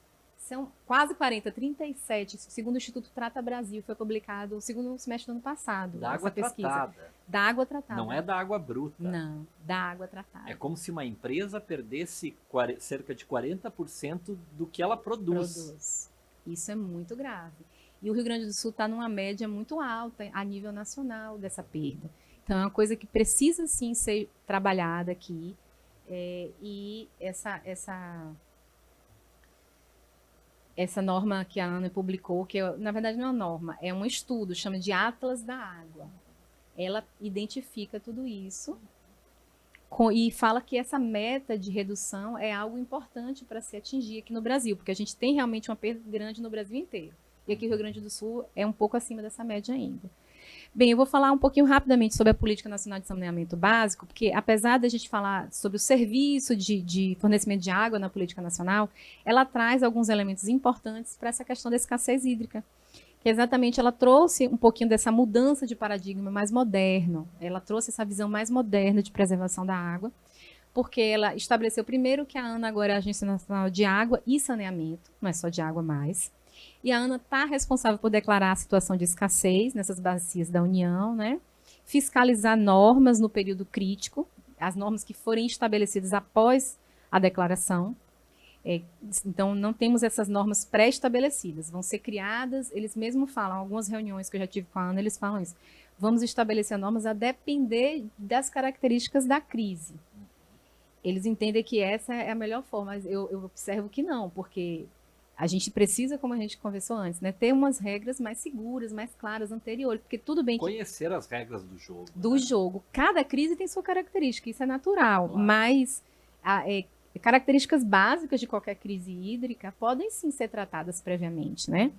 são quase 40, 37, segundo o Instituto Trata Brasil, foi publicado no segundo semestre do ano passado. Da água pesquisa. tratada. Da água tratada. Não é da água bruta. Não, da água tratada. É como se uma empresa perdesse cerca de 40% do que ela produz. Isso é muito grave. E o Rio Grande do Sul está numa média muito alta a nível nacional dessa perda. Então, é uma coisa que precisa, sim, ser trabalhada aqui. E essa norma que a Ana publicou, que na verdade não é uma norma, é um estudo, chama de Atlas da Água. Ela identifica tudo isso e fala que essa meta de redução é algo importante para se atingir aqui no Brasil, porque a gente tem realmente uma perda grande no Brasil inteiro. E aqui no Rio Grande do Sul é um pouco acima dessa média ainda. Bem, eu vou falar um pouquinho rapidamente sobre a Política Nacional de Saneamento Básico, porque apesar da gente falar sobre o serviço de fornecimento de água na Política Nacional, ela traz alguns elementos importantes para essa questão da escassez hídrica. Que exatamente ela trouxe um pouquinho dessa mudança de paradigma mais moderno, ela trouxe essa visão mais moderna de preservação da água, porque ela estabeleceu primeiro que a ANA agora é a Agência Nacional de Água e Saneamento, não é só de água mais, e a ANA está responsável por declarar a situação de escassez nessas bacias da União, né? Fiscalizar normas no período crítico, as normas que forem estabelecidas após a declaração. Então, não temos essas normas pré-estabelecidas, vão ser criadas, eles mesmos falam, algumas reuniões que eu já tive com a ANA, eles falam isso, vamos estabelecer normas a depender das características da crise. Eles entendem que essa é a melhor forma, mas eu observo que não, porque a gente precisa, como a gente conversou antes, né, ter umas regras mais seguras, mais claras, anteriores, porque tudo bem que... Conhecer as regras do jogo. Do jogo. Cada crise tem sua característica, isso é natural, claro. Mas características básicas de qualquer crise hídrica podem sim ser tratadas previamente, né?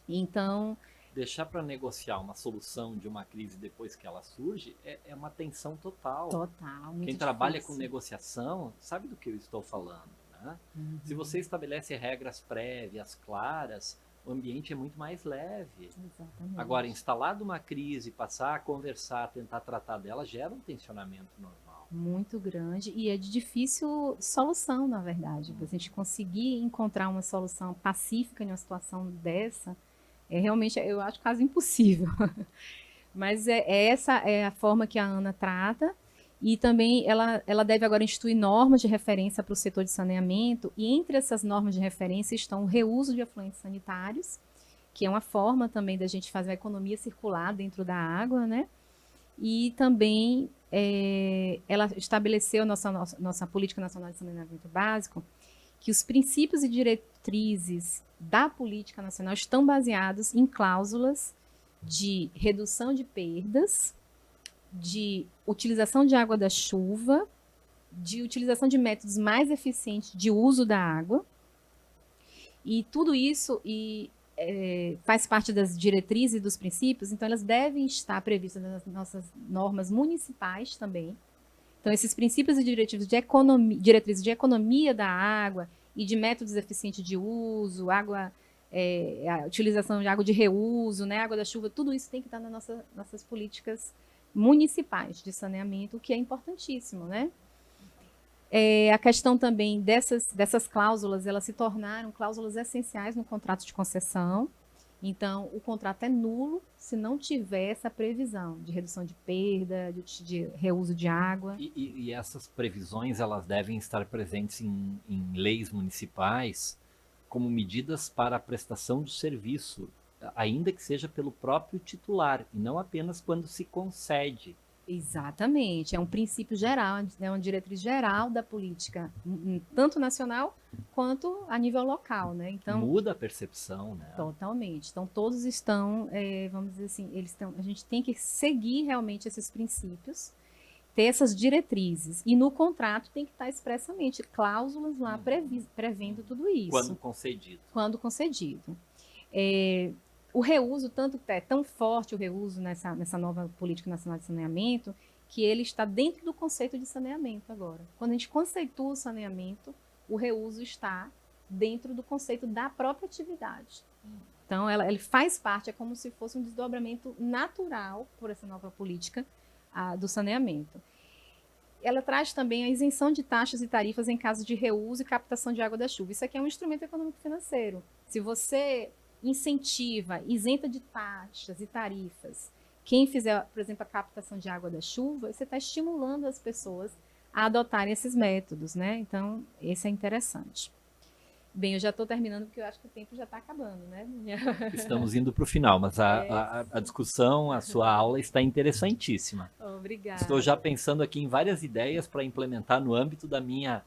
Então... Deixar para negociar uma solução de uma crise depois que ela surge é uma tensão total. Total, muito Quem trabalha difícil. com negociação sabe do que eu estou falando, né? Uhum. Se você estabelece regras prévias, claras, o ambiente é muito mais leve. Exatamente. Agora, instalado uma crise, passar a conversar, tentar tratar dela, gera um tensionamento normal. Muito grande e é de difícil solução, na verdade. A gente conseguir encontrar uma solução pacífica em uma situação dessa, realmente, eu acho quase impossível. Mas essa é a forma que a ANA trata. E também ela deve agora instituir normas de referência para o setor de saneamento, e entre essas normas de referência estão o reuso de efluentes sanitários, que é uma forma também da gente fazer a economia circular dentro da água, né? E também ela estabeleceu nossa Política Nacional de Saneamento Básico, que os princípios e diretrizes da Política Nacional estão baseados em cláusulas de redução de perdas, de utilização de água da chuva, de utilização de métodos mais eficientes de uso da água. E tudo isso faz parte das diretrizes e dos princípios, então elas devem estar previstas nas nossas normas municipais também. Então, esses princípios e diretrizes de economia da água e de métodos eficientes de uso, a utilização de água de reuso, né, água da chuva, tudo isso tem que estar nas nossas políticas municipais de saneamento, o que é importantíssimo, né? A questão também dessas cláusulas, elas se tornaram cláusulas essenciais no contrato de concessão. Então, o contrato é nulo se não tiver essa previsão de redução de perda, de reuso de água. E essas previsões, elas devem estar presentes em leis municipais como medidas para a prestação do serviço, ainda que seja pelo próprio titular, e não apenas quando se concede. Exatamente, é um princípio geral, é uma diretriz geral da política, tanto nacional quanto a nível local, né? Então, muda a percepção, né? Totalmente. Então, todos estão, vamos dizer assim, a gente tem que seguir realmente esses princípios, ter essas diretrizes, e no contrato tem que estar expressamente cláusulas lá prevendo tudo isso. Quando concedido. Quando concedido. O reuso, é tão forte o reuso nessa nova Política Nacional de Saneamento, que ele está dentro do conceito de saneamento agora. Quando a gente conceitua o saneamento, o reuso está dentro do conceito da própria atividade. Então, ele faz parte, é como se fosse um desdobramento natural por essa nova política do saneamento. ela traz também a isenção de taxas e tarifas em caso de reuso e captação de água da chuva. Isso aqui é um instrumento econômico-financeiro. Se você incentiva, isenta de taxas e tarifas, quem fizer, por exemplo, a captação de água da chuva, você está estimulando as pessoas a adotarem esses métodos, né? Então, esse é interessante. Bem, eu já estou terminando porque eu acho que o tempo já está acabando, né? Estamos indo para o final, mas a discussão, a sua aula está interessantíssima. Obrigada. Estou já pensando aqui em várias ideias para implementar no âmbito da minha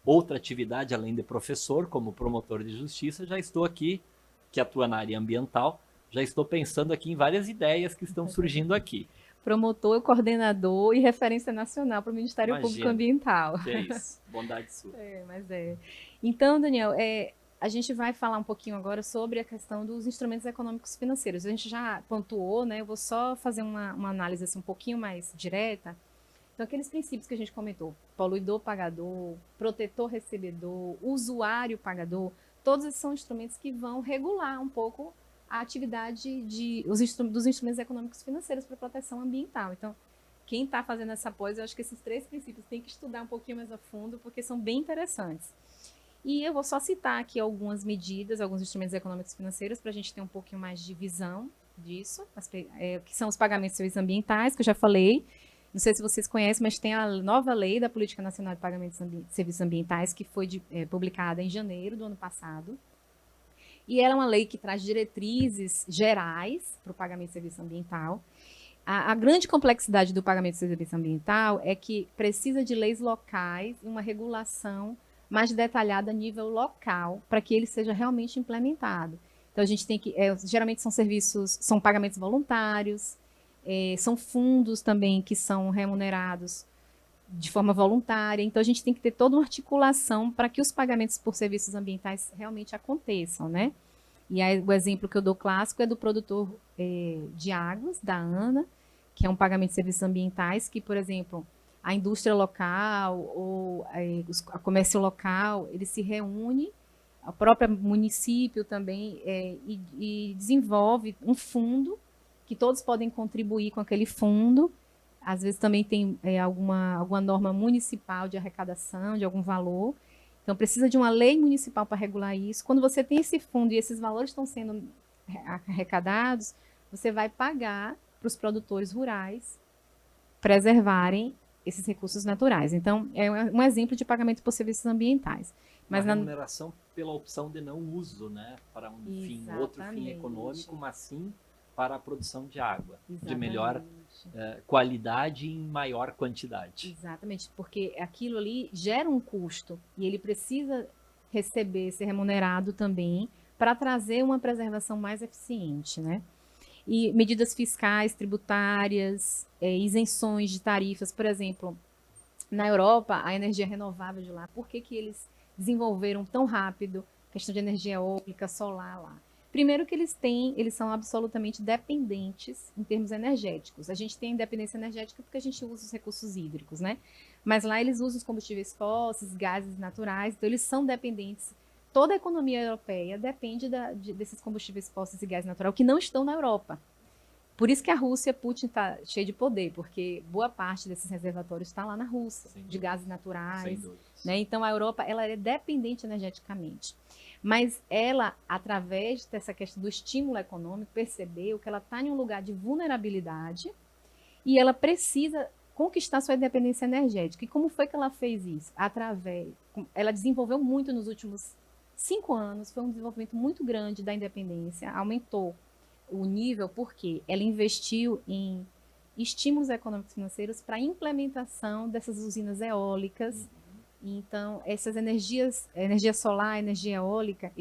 outra atividade, além de professor, como promotor de justiça. Já estou aqui, que atua na área ambiental, já estou pensando aqui em várias ideias que estão surgindo aqui. Promotor, coordenador e referência nacional para o Ministério Público Ambiental. Que é isso, bondade sua. Mas é. Então, Daniel, a gente vai falar um pouquinho agora sobre a questão dos instrumentos econômicos financeiros. A gente já pontuou, né? Eu vou só fazer uma análise assim, um pouquinho mais direta. Então, aqueles princípios que a gente comentou, poluidor pagador, protetor recebedor, usuário pagador, todos esses são instrumentos que vão regular um pouco a atividade dos instrumentos econômicos financeiros para proteção ambiental. Então, quem está fazendo essa pós, eu acho que esses 3 princípios tem que estudar um pouquinho mais a fundo, porque são bem interessantes. E eu vou só citar aqui algumas medidas, alguns instrumentos econômicos financeiros, para a gente ter um pouquinho mais de visão disso, que são os pagamentos de serviços ambientais, que eu já falei. Não sei se vocês conhecem, mas tem a nova lei da Política Nacional de Pagamentos de Serviços Ambientais, que foi publicada em janeiro do ano passado. E ela é uma lei que traz diretrizes gerais para o pagamento de serviço ambiental. A grande complexidade do pagamento de serviço ambiental é que precisa de leis locais e uma regulação mais detalhada a nível local para que ele seja realmente implementado. Então, a gente tem que... geralmente são pagamentos voluntários, são fundos também que são remunerados de forma voluntária. Então, a gente tem que ter toda uma articulação para que os pagamentos por serviços ambientais realmente aconteçam, né? E aí, o exemplo que eu dou clássico é do produtor de águas, da ANA, que é um pagamento de serviços ambientais, que, por exemplo, a indústria local ou a comércio local, ele se reúne, o próprio município também, e desenvolve um fundo que todos podem contribuir com aquele fundo. Às vezes também tem alguma norma municipal de arrecadação, de algum valor. Então, precisa de uma lei municipal para regular isso. Quando você tem esse fundo e esses valores estão sendo arrecadados, você vai pagar para os produtores rurais preservarem esses recursos naturais. Então, é um exemplo de pagamento por serviços ambientais. Mas uma remuneração pela opção de não uso, né? Para um fim, outro fim econômico, mas sim para a produção de água, de melhor qualidade e em maior quantidade. Exatamente, porque aquilo ali gera um custo e ele precisa receber, ser remunerado também para trazer uma preservação mais eficiente, né? E medidas fiscais, tributárias, isenções de tarifas, por exemplo, na Europa, a energia renovável de lá, por que eles desenvolveram tão rápido a questão de energia eólica, solar lá? Primeiro que eles são absolutamente dependentes em termos energéticos. A gente tem independência energética porque a gente usa os recursos hídricos, né? Mas lá eles usam os combustíveis fósseis, gases naturais, então eles são dependentes. Toda a economia europeia depende desses combustíveis fósseis e gás natural que não estão na Europa. Por isso que a Rússia, Putin está cheio de poder, porque boa parte desses reservatórios está lá na Rússia, de gases naturais. Né? Então a Europa ela é dependente energeticamente. Mas ela, através dessa questão do estímulo econômico, percebeu que ela está em um lugar de vulnerabilidade e ela precisa conquistar sua independência energética. E como foi que ela fez isso? Ela desenvolveu muito nos últimos 5 anos, foi um desenvolvimento muito grande da independência, aumentou o nível porque ela investiu em estímulos econômicos financeiros para a implementação dessas usinas eólicas. Então, essas energia solar, energia eólica,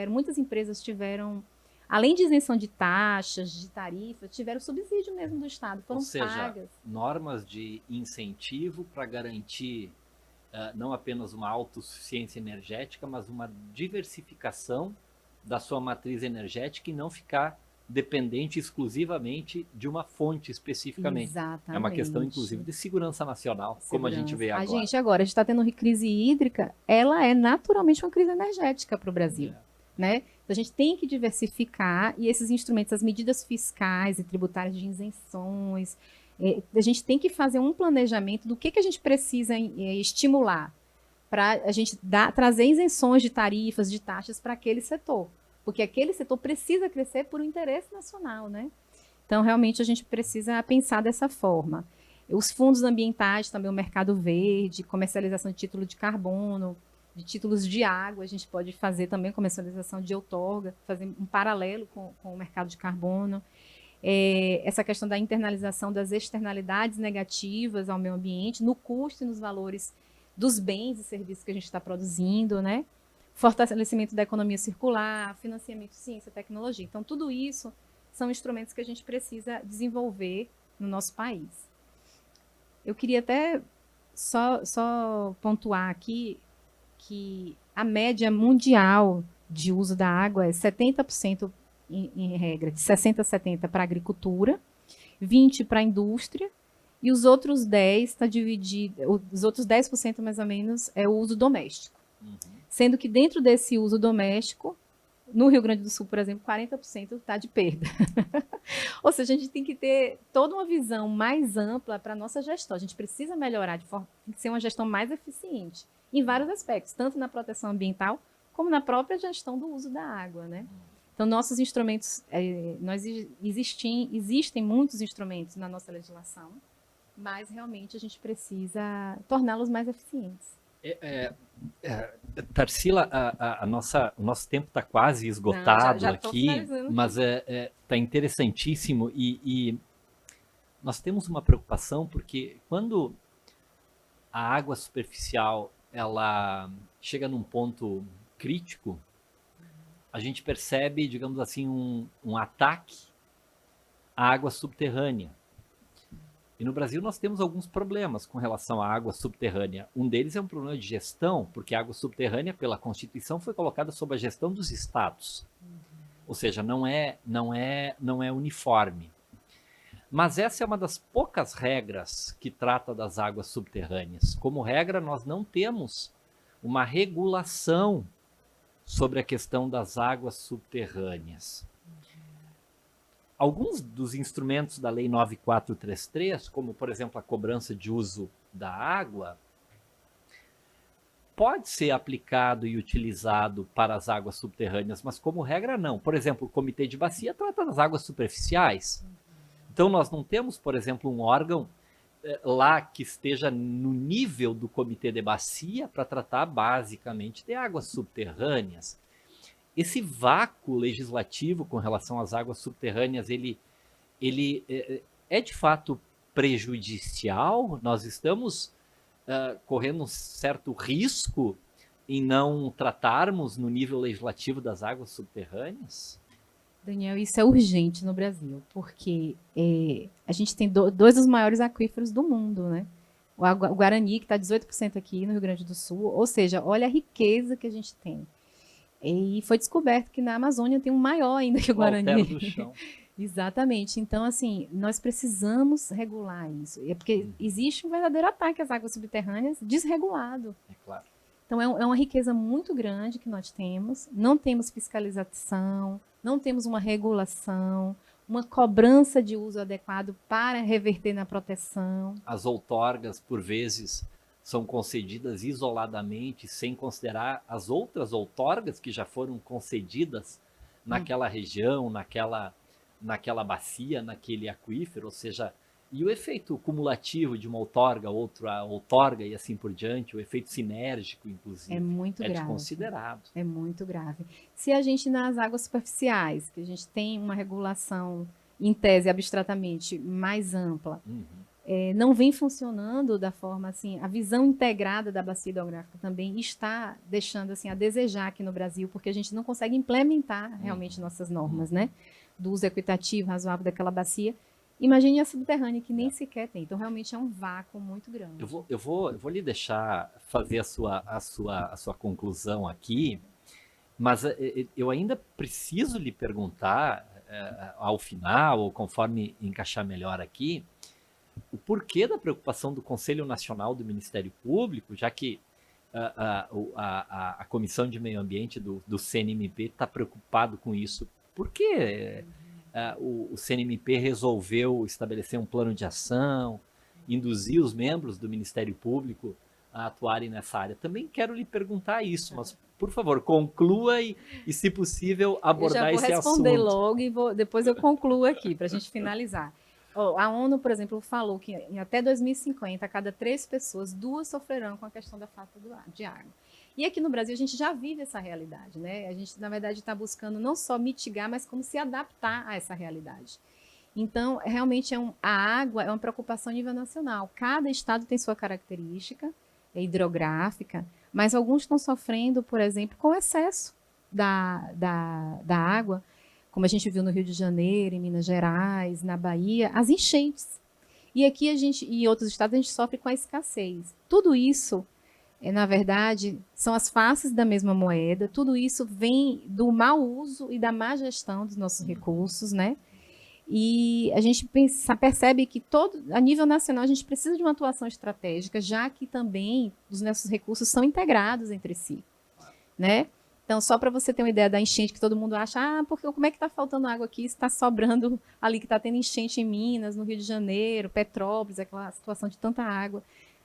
muitas empresas tiveram, além de isenção de taxas, de tarifas, tiveram subsídio mesmo do Estado, foram pagas. Normas de incentivo para garantir não apenas uma autossuficiência energética, mas uma diversificação da sua matriz energética e não ficar dependente exclusivamente de uma fonte especificamente. Exatamente. É uma questão, inclusive, de segurança nacional, como a gente vê agora. A gente está tendo crise hídrica, ela é naturalmente uma crise energética para o Brasil. Né? Então, a gente tem que diversificar e esses instrumentos, as medidas fiscais e tributárias de isenções, A gente tem que fazer um planejamento do que a gente precisa estimular para a gente trazer isenções de tarifas, de taxas para aquele setor, porque aquele setor precisa crescer por um interesse nacional, né? Então, realmente, a gente precisa pensar dessa forma. Os fundos ambientais, também o mercado verde, comercialização de título de carbono, de títulos de água, a gente pode fazer também comercialização de outorga, fazer um paralelo com o mercado de carbono. Essa questão da internalização das externalidades negativas ao meio ambiente, no custo e nos valores dos bens e serviços que a gente está produzindo, né? Fortalecimento da economia circular, financiamento de ciência e tecnologia. Então, tudo isso são instrumentos que a gente precisa desenvolver no nosso país. Eu queria até só pontuar aqui que a média mundial de uso da água é 70% em regra, de 60% a 70% para a agricultura, 20% para a indústria, e os outros 10% está dividido, os outros 10% mais ou menos é o uso doméstico. Sendo que dentro desse uso doméstico, no Rio Grande do Sul, por exemplo, 40% está de perda. Ou seja, a gente tem que ter toda uma visão mais ampla para a nossa gestão. A gente precisa melhorar, tem que ser uma gestão mais eficiente em vários aspectos, tanto na proteção ambiental, como na própria gestão do uso da água, né? Então, nossos instrumentos, existem muitos instrumentos na nossa legislação, mas realmente a gente precisa torná-los mais eficientes. Tarsila, o nosso tempo está quase esgotado. Já aqui, mas está interessantíssimo e nós temos uma preocupação porque quando a água superficial ela chega num ponto crítico, a gente percebe, digamos assim, um ataque à água subterrânea. E no Brasil nós temos alguns problemas com relação à água subterrânea. Um deles é um problema de gestão, porque a água subterrânea, pela Constituição, foi colocada sob a gestão dos estados. Ou seja, não é uniforme. Mas essa é uma das poucas regras que trata das águas subterrâneas. Como regra, nós não temos uma regulação sobre a questão das águas subterrâneas. Alguns dos instrumentos da Lei 9433, como, por exemplo, a cobrança de uso da água, pode ser aplicado e utilizado para as águas subterrâneas, mas como regra não. Por exemplo, o Comitê de Bacia trata das águas superficiais. Então, nós não temos, por exemplo, um órgão lá que esteja no nível do Comitê de Bacia para tratar basicamente de águas subterrâneas. Esse vácuo legislativo com relação às águas subterrâneas, ele é de fato prejudicial? Nós estamos correndo um certo risco em não tratarmos no nível legislativo das águas subterrâneas? Daniel, isso é urgente no Brasil, porque a gente tem dois dos maiores aquíferos do mundo, né? O Guarani, que está 18% aqui no Rio Grande do Sul, ou seja, olha a riqueza que a gente tem. E foi descoberto que na Amazônia tem um maior ainda que o Guarani. Do chão. Exatamente. Então, assim, nós precisamos regular isso. É porque existe um verdadeiro ataque às águas subterrâneas desregulado. É claro. Então, é uma riqueza muito grande que nós temos. Não temos fiscalização, não temos uma regulação, uma cobrança de uso adequado para reverter na proteção. As outorgas, por vezes, são concedidas isoladamente, sem considerar as outras outorgas que já foram concedidas naquela região, naquela bacia, naquele aquífero, ou seja, e o efeito cumulativo de uma outorga, outra outorga e assim por diante, o efeito sinérgico, inclusive, é muito grave. desconsiderado. É muito grave. Se a gente, nas águas superficiais, que a gente tem uma regulação, em tese, abstratamente, mais ampla, não vem funcionando da forma assim, a visão integrada da bacia hidrográfica também está deixando assim a desejar aqui no Brasil, porque a gente não consegue implementar realmente nossas normas, né? Do uso equitativo, razoável daquela bacia. Imagine a subterrânea, que nem sequer tem. Então, realmente é um vácuo muito grande. Eu vou lhe deixar fazer a sua conclusão aqui, mas eu ainda preciso lhe perguntar, ao final, ou conforme encaixar melhor aqui, o porquê da preocupação do Conselho Nacional do Ministério Público, já que a Comissão de Meio Ambiente do CNMP está preocupado com isso. Por que o CNMP resolveu estabelecer um plano de ação, induzir os membros do Ministério Público a atuarem nessa área. Também quero lhe perguntar isso, mas, por favor, conclua e se possível, abordar esse assunto. Eu já vou responder logo e depois eu concluo aqui, para a gente finalizar. A ONU, por exemplo, falou que até 2050, a cada 3 pessoas, 2 sofrerão com a questão da falta de água. E aqui no Brasil a gente já vive essa realidade, né? A gente, na verdade, está buscando não só mitigar, mas como se adaptar a essa realidade. Então, realmente, a água é uma preocupação a nível nacional. Cada estado tem sua característica hidrográfica, mas alguns estão sofrendo, por exemplo, com o excesso da água, como a gente viu no Rio de Janeiro, em Minas Gerais, na Bahia, as enchentes. E aqui em outros estados a gente sofre com a escassez. Tudo isso na verdade, são as faces da mesma moeda. Tudo isso vem do mau uso e da má gestão dos nossos recursos, né? E a gente percebe que a nível nacional a gente precisa de uma atuação estratégica, já que também os nossos recursos são integrados entre si, né? Então, só para você ter uma ideia da enchente que todo mundo acha, porque como é que está faltando água aqui? Está sobrando ali, que está tendo enchente em Minas, no Rio de Janeiro, Petrópolis, aquela situação de tanta água.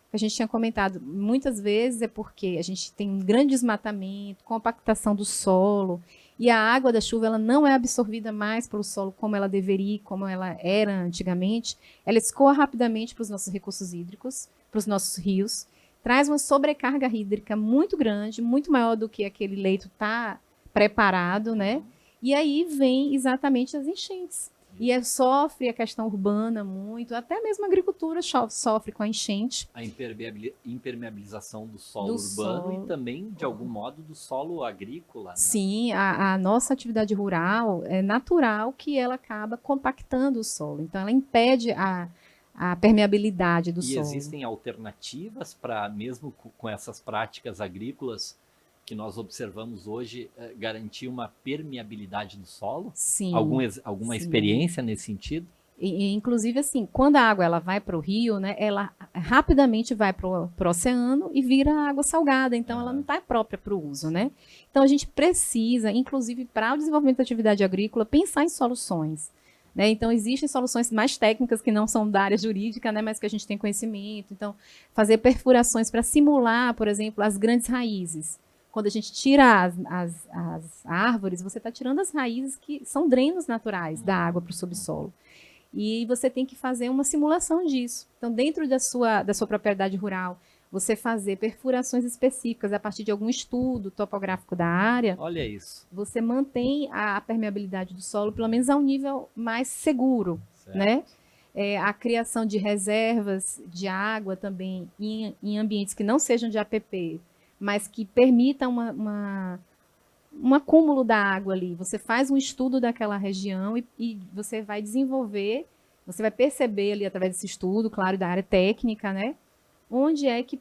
Que a gente tinha comentado, muitas vezes é porque a gente tem um grande desmatamento, compactação do solo, e a água da chuva ela não é absorvida mais pelo solo como ela deveria, como ela era antigamente. Ela escoa rapidamente para os nossos recursos hídricos, para os nossos rios, traz uma sobrecarga hídrica muito grande, muito maior do que aquele leito está preparado, né? E aí vem exatamente as enchentes. E sofre a questão urbana muito, até mesmo a agricultura sofre com a enchente. A impermeabilização do solo urbano e também, de algum modo, do solo agrícola. Né? Sim, a nossa atividade rural é natural que ela acaba compactando o solo. Então, ela impede a permeabilidade do solo. E existem alternativas para, mesmo com essas práticas agrícolas que nós observamos hoje, garantir uma permeabilidade do solo? Sim. Alguma experiência nesse sentido? Inclusive, assim, quando a água ela vai para o rio, né, ela rapidamente vai para o oceano e vira água salgada. Então, ela não está própria para o uso, né? Então, a gente precisa, inclusive, para o desenvolvimento da atividade agrícola, pensar em soluções. Né? Então, existem soluções mais técnicas que não são da área jurídica, né, mas que a gente tem conhecimento. Então, fazer perfurações para simular, por exemplo, as grandes raízes. Quando a gente tira as árvores, você está tirando as raízes que são drenos naturais da água para o subsolo. E você tem que fazer uma simulação disso. Então, dentro da sua propriedade rural, você fazer perfurações específicas a partir de algum estudo topográfico da área. Olha isso. Você mantém a permeabilidade do solo, pelo menos a um nível mais seguro, certo. Né? A criação de reservas de água também em ambientes que não sejam de APP, mas que permita um acúmulo da água ali. Você faz um estudo daquela região e você vai desenvolver, você vai perceber ali através desse estudo, claro, da área técnica, né? Onde é que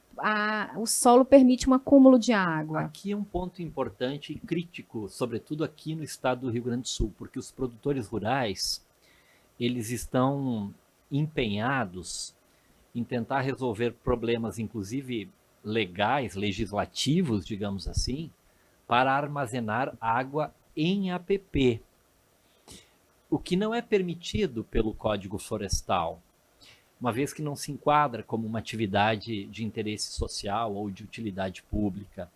o solo permite um acúmulo de água. Aqui é um ponto importante e crítico, sobretudo aqui no estado do Rio Grande do Sul, porque os produtores rurais, eles estão empenhados em tentar resolver problemas, inclusive legais, legislativos, digamos assim, para armazenar água em APP, o que não é permitido pelo Código Florestal, uma vez que não se enquadra como uma atividade de interesse social ou de utilidade pública.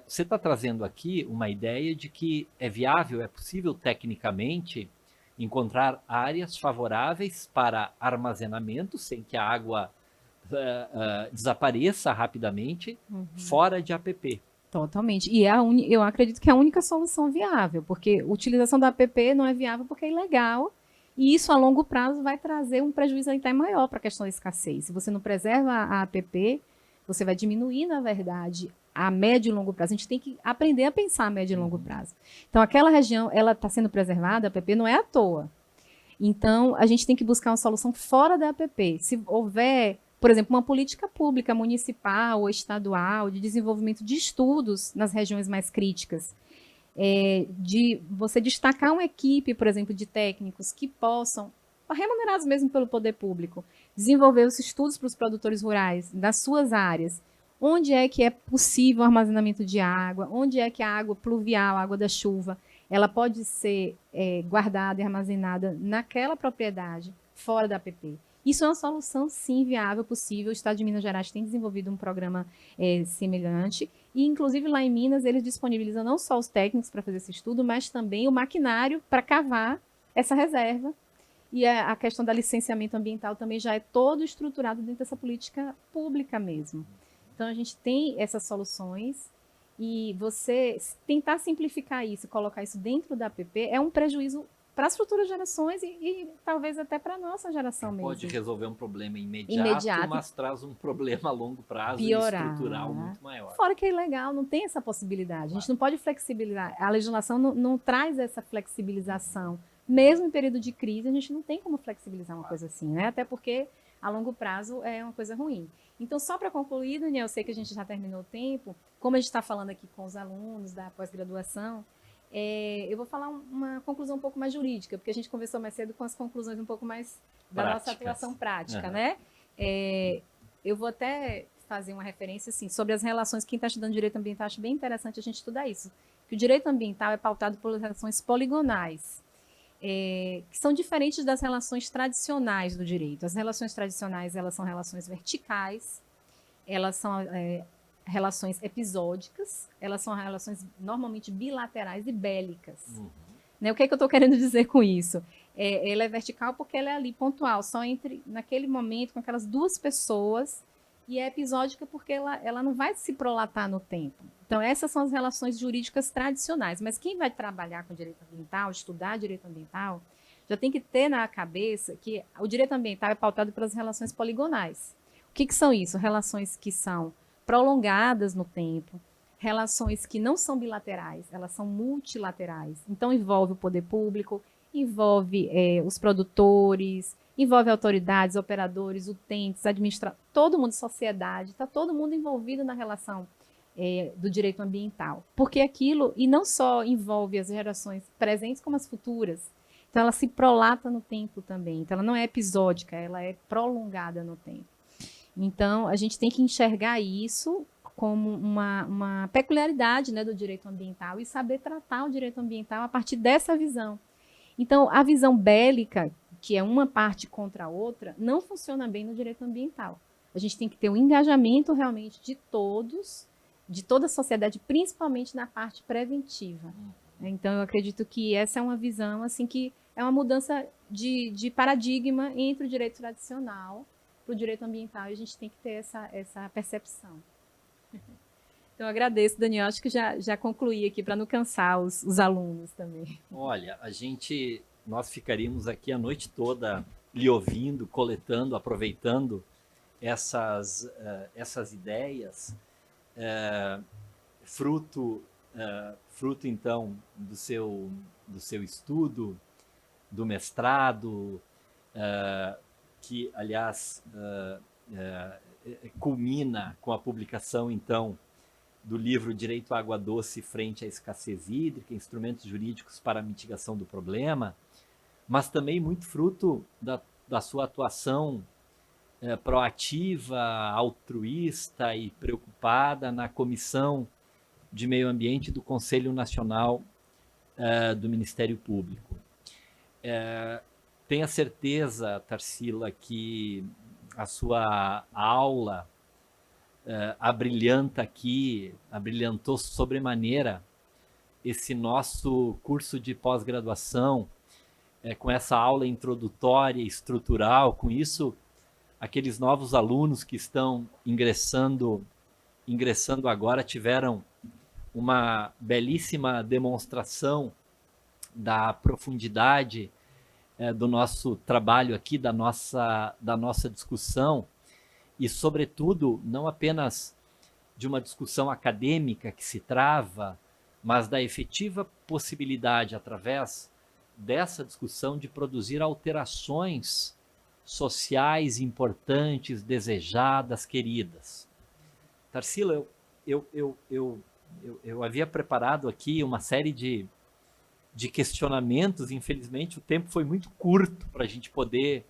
Você está trazendo aqui uma ideia de que é viável, é possível tecnicamente encontrar áreas favoráveis para armazenamento sem que a água desapareça rapidamente, fora de APP. Totalmente. E eu acredito que é a única solução viável, porque a utilização da APP não é viável porque é ilegal, e isso a longo prazo vai trazer um prejuízo até maior para a questão da escassez. Se você não preserva a APP, você vai diminuir, na verdade, a médio e longo prazo. A gente tem que aprender a pensar a médio e longo prazo. Então, aquela região, ela está sendo preservada, a APP não é à toa. Então, a gente tem que buscar uma solução fora da APP. Se houver, por exemplo, uma política pública municipal ou estadual de desenvolvimento de estudos nas regiões mais críticas, de você destacar uma equipe, por exemplo, de técnicos que possam, remunerados mesmo pelo poder público, desenvolver os estudos para os produtores rurais das suas áreas, onde é que é possível o armazenamento de água, onde é que a água pluvial, a água da chuva, ela pode ser guardada e armazenada naquela propriedade, fora da APP. Isso é uma solução, sim, viável, possível. O Estado de Minas Gerais tem desenvolvido um programa semelhante. E, inclusive, lá em Minas, eles disponibilizam não só os técnicos para fazer esse estudo, mas também o maquinário para cavar essa reserva. E a questão da licenciamento ambiental também já é todo estruturado dentro dessa política pública mesmo. Então, a gente tem essas soluções. E você tentar simplificar isso, colocar isso dentro da APP, é um prejuízo para as futuras gerações e talvez até para a nossa geração mesmo. Pode resolver um problema imediato, mas traz um problema a longo prazo piorar, e estrutural muito maior. Fora que é ilegal, não tem essa possibilidade. A gente não pode flexibilizar. A legislação não traz essa flexibilização. Mesmo em período de crise, a gente não tem como flexibilizar uma coisa assim, né? Até porque a longo prazo é uma coisa ruim. Então, só para concluir, Daniel, eu sei que a gente já terminou o tempo, como a gente está falando aqui com os alunos da pós-graduação, eu vou falar uma conclusão um pouco mais jurídica, porque a gente conversou mais cedo com as conclusões um pouco mais da nossa atuação prática, né? Eu vou até fazer uma referência assim, sobre as relações, quem está estudando direito ambiental, acho bem interessante a gente estudar isso, que o direito ambiental é pautado por relações poligonais, que são diferentes das relações tradicionais do direito. As relações tradicionais, elas são relações verticais, elas são relações episódicas, elas são relações normalmente bilaterais e bélicas. Né? O que é que eu estou querendo dizer com isso? Ela é vertical porque ela é ali pontual, só entre naquele momento com aquelas duas pessoas, e é episódica porque ela não vai se prolatar no tempo. Então, essas são as relações jurídicas tradicionais. Mas quem vai trabalhar com direito ambiental, estudar direito ambiental, já tem que ter na cabeça que o direito ambiental é pautado pelas relações poligonais. O que são isso? Relações que são prolongadas no tempo, relações que não são bilaterais, elas são multilaterais. Então, envolve o poder público, envolve os produtores, envolve autoridades, operadores, utentes, administradores, todo mundo, sociedade, está todo mundo envolvido na relação do direito ambiental. Porque aquilo, e não só envolve as gerações presentes como as futuras, então ela se prolata no tempo também. Então ela não é episódica, ela é prolongada no tempo. Então a gente tem que enxergar isso como uma peculiaridade, né, do direito ambiental e saber tratar o direito ambiental a partir dessa visão. Então, a visão bélica, que é uma parte contra a outra, não funciona bem no direito ambiental. A gente tem que ter um engajamento realmente de todos, de toda a sociedade, principalmente na parte preventiva. Então, eu acredito que essa é uma visão assim que é uma mudança de paradigma entre o direito tradicional para o direito ambiental, e a gente tem que ter essa percepção. Então, eu agradeço, Daniel. Acho que já concluí aqui para não cansar os alunos também. Olha, nós ficaríamos aqui a noite toda lhe ouvindo, coletando, aproveitando essas ideias, fruto então do seu estudo, do mestrado, que, aliás, culmina com a publicação, então, do livro Direito à Água Doce frente à escassez hídrica, instrumentos jurídicos para a mitigação do problema, mas também muito fruto da sua atuação proativa, altruísta e preocupada na Comissão de Meio Ambiente do Conselho Nacional do Ministério Público. Tenha certeza, Tarsila, que a sua aula abrilhantou sobremaneira esse nosso curso de pós-graduação, com essa aula introdutória, estrutural. Com isso, aqueles novos alunos que estão ingressando agora tiveram uma belíssima demonstração da profundidade do nosso trabalho aqui, da nossa discussão, e, sobretudo, não apenas de uma discussão acadêmica que se trava, mas da efetiva possibilidade, através dessa discussão, de produzir alterações sociais importantes, desejadas, queridas. Tarsila, eu havia preparado aqui uma série de questionamentos. Infelizmente, o tempo foi muito curto para a gente poder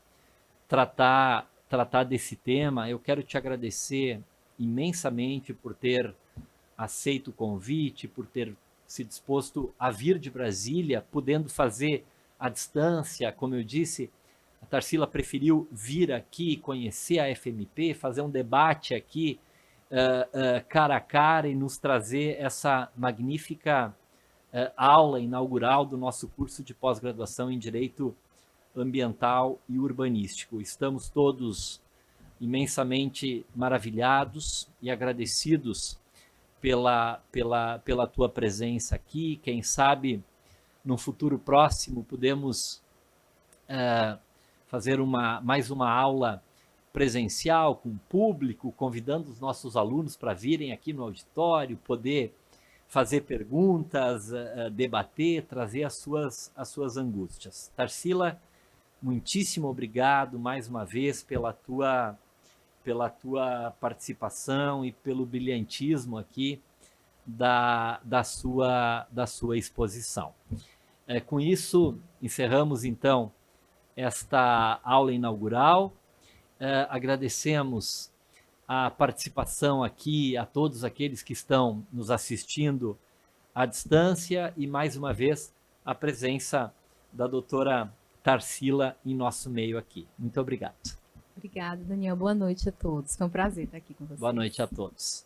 tratar desse tema. Eu quero te agradecer imensamente por ter aceito o convite, por ter se disposto a vir de Brasília, podendo fazer à distância, como eu disse, a Tarsila preferiu vir aqui, conhecer a FMP, fazer um debate aqui, cara a cara, e nos trazer essa magnífica aula inaugural do nosso curso de pós-graduação em Direito Ambiental e Urbanístico. Estamos todos imensamente maravilhados e agradecidos pela tua presença aqui. Quem sabe, no futuro próximo, podemos fazer mais uma aula presencial com o público, convidando os nossos alunos para virem aqui no auditório, poder fazer perguntas, debater, trazer as suas angústias. Tarsila, muitíssimo obrigado mais uma vez pela tua participação e pelo brilhantismo aqui da sua exposição. Com isso, encerramos então esta aula inaugural. Agradecemos a participação aqui a todos aqueles que estão nos assistindo à distância e, mais uma vez, a presença da doutora Tarsila em nosso meio aqui. Muito obrigado. Obrigada, Daniel. Boa noite a todos. Foi um prazer estar aqui com vocês. Boa noite a todos.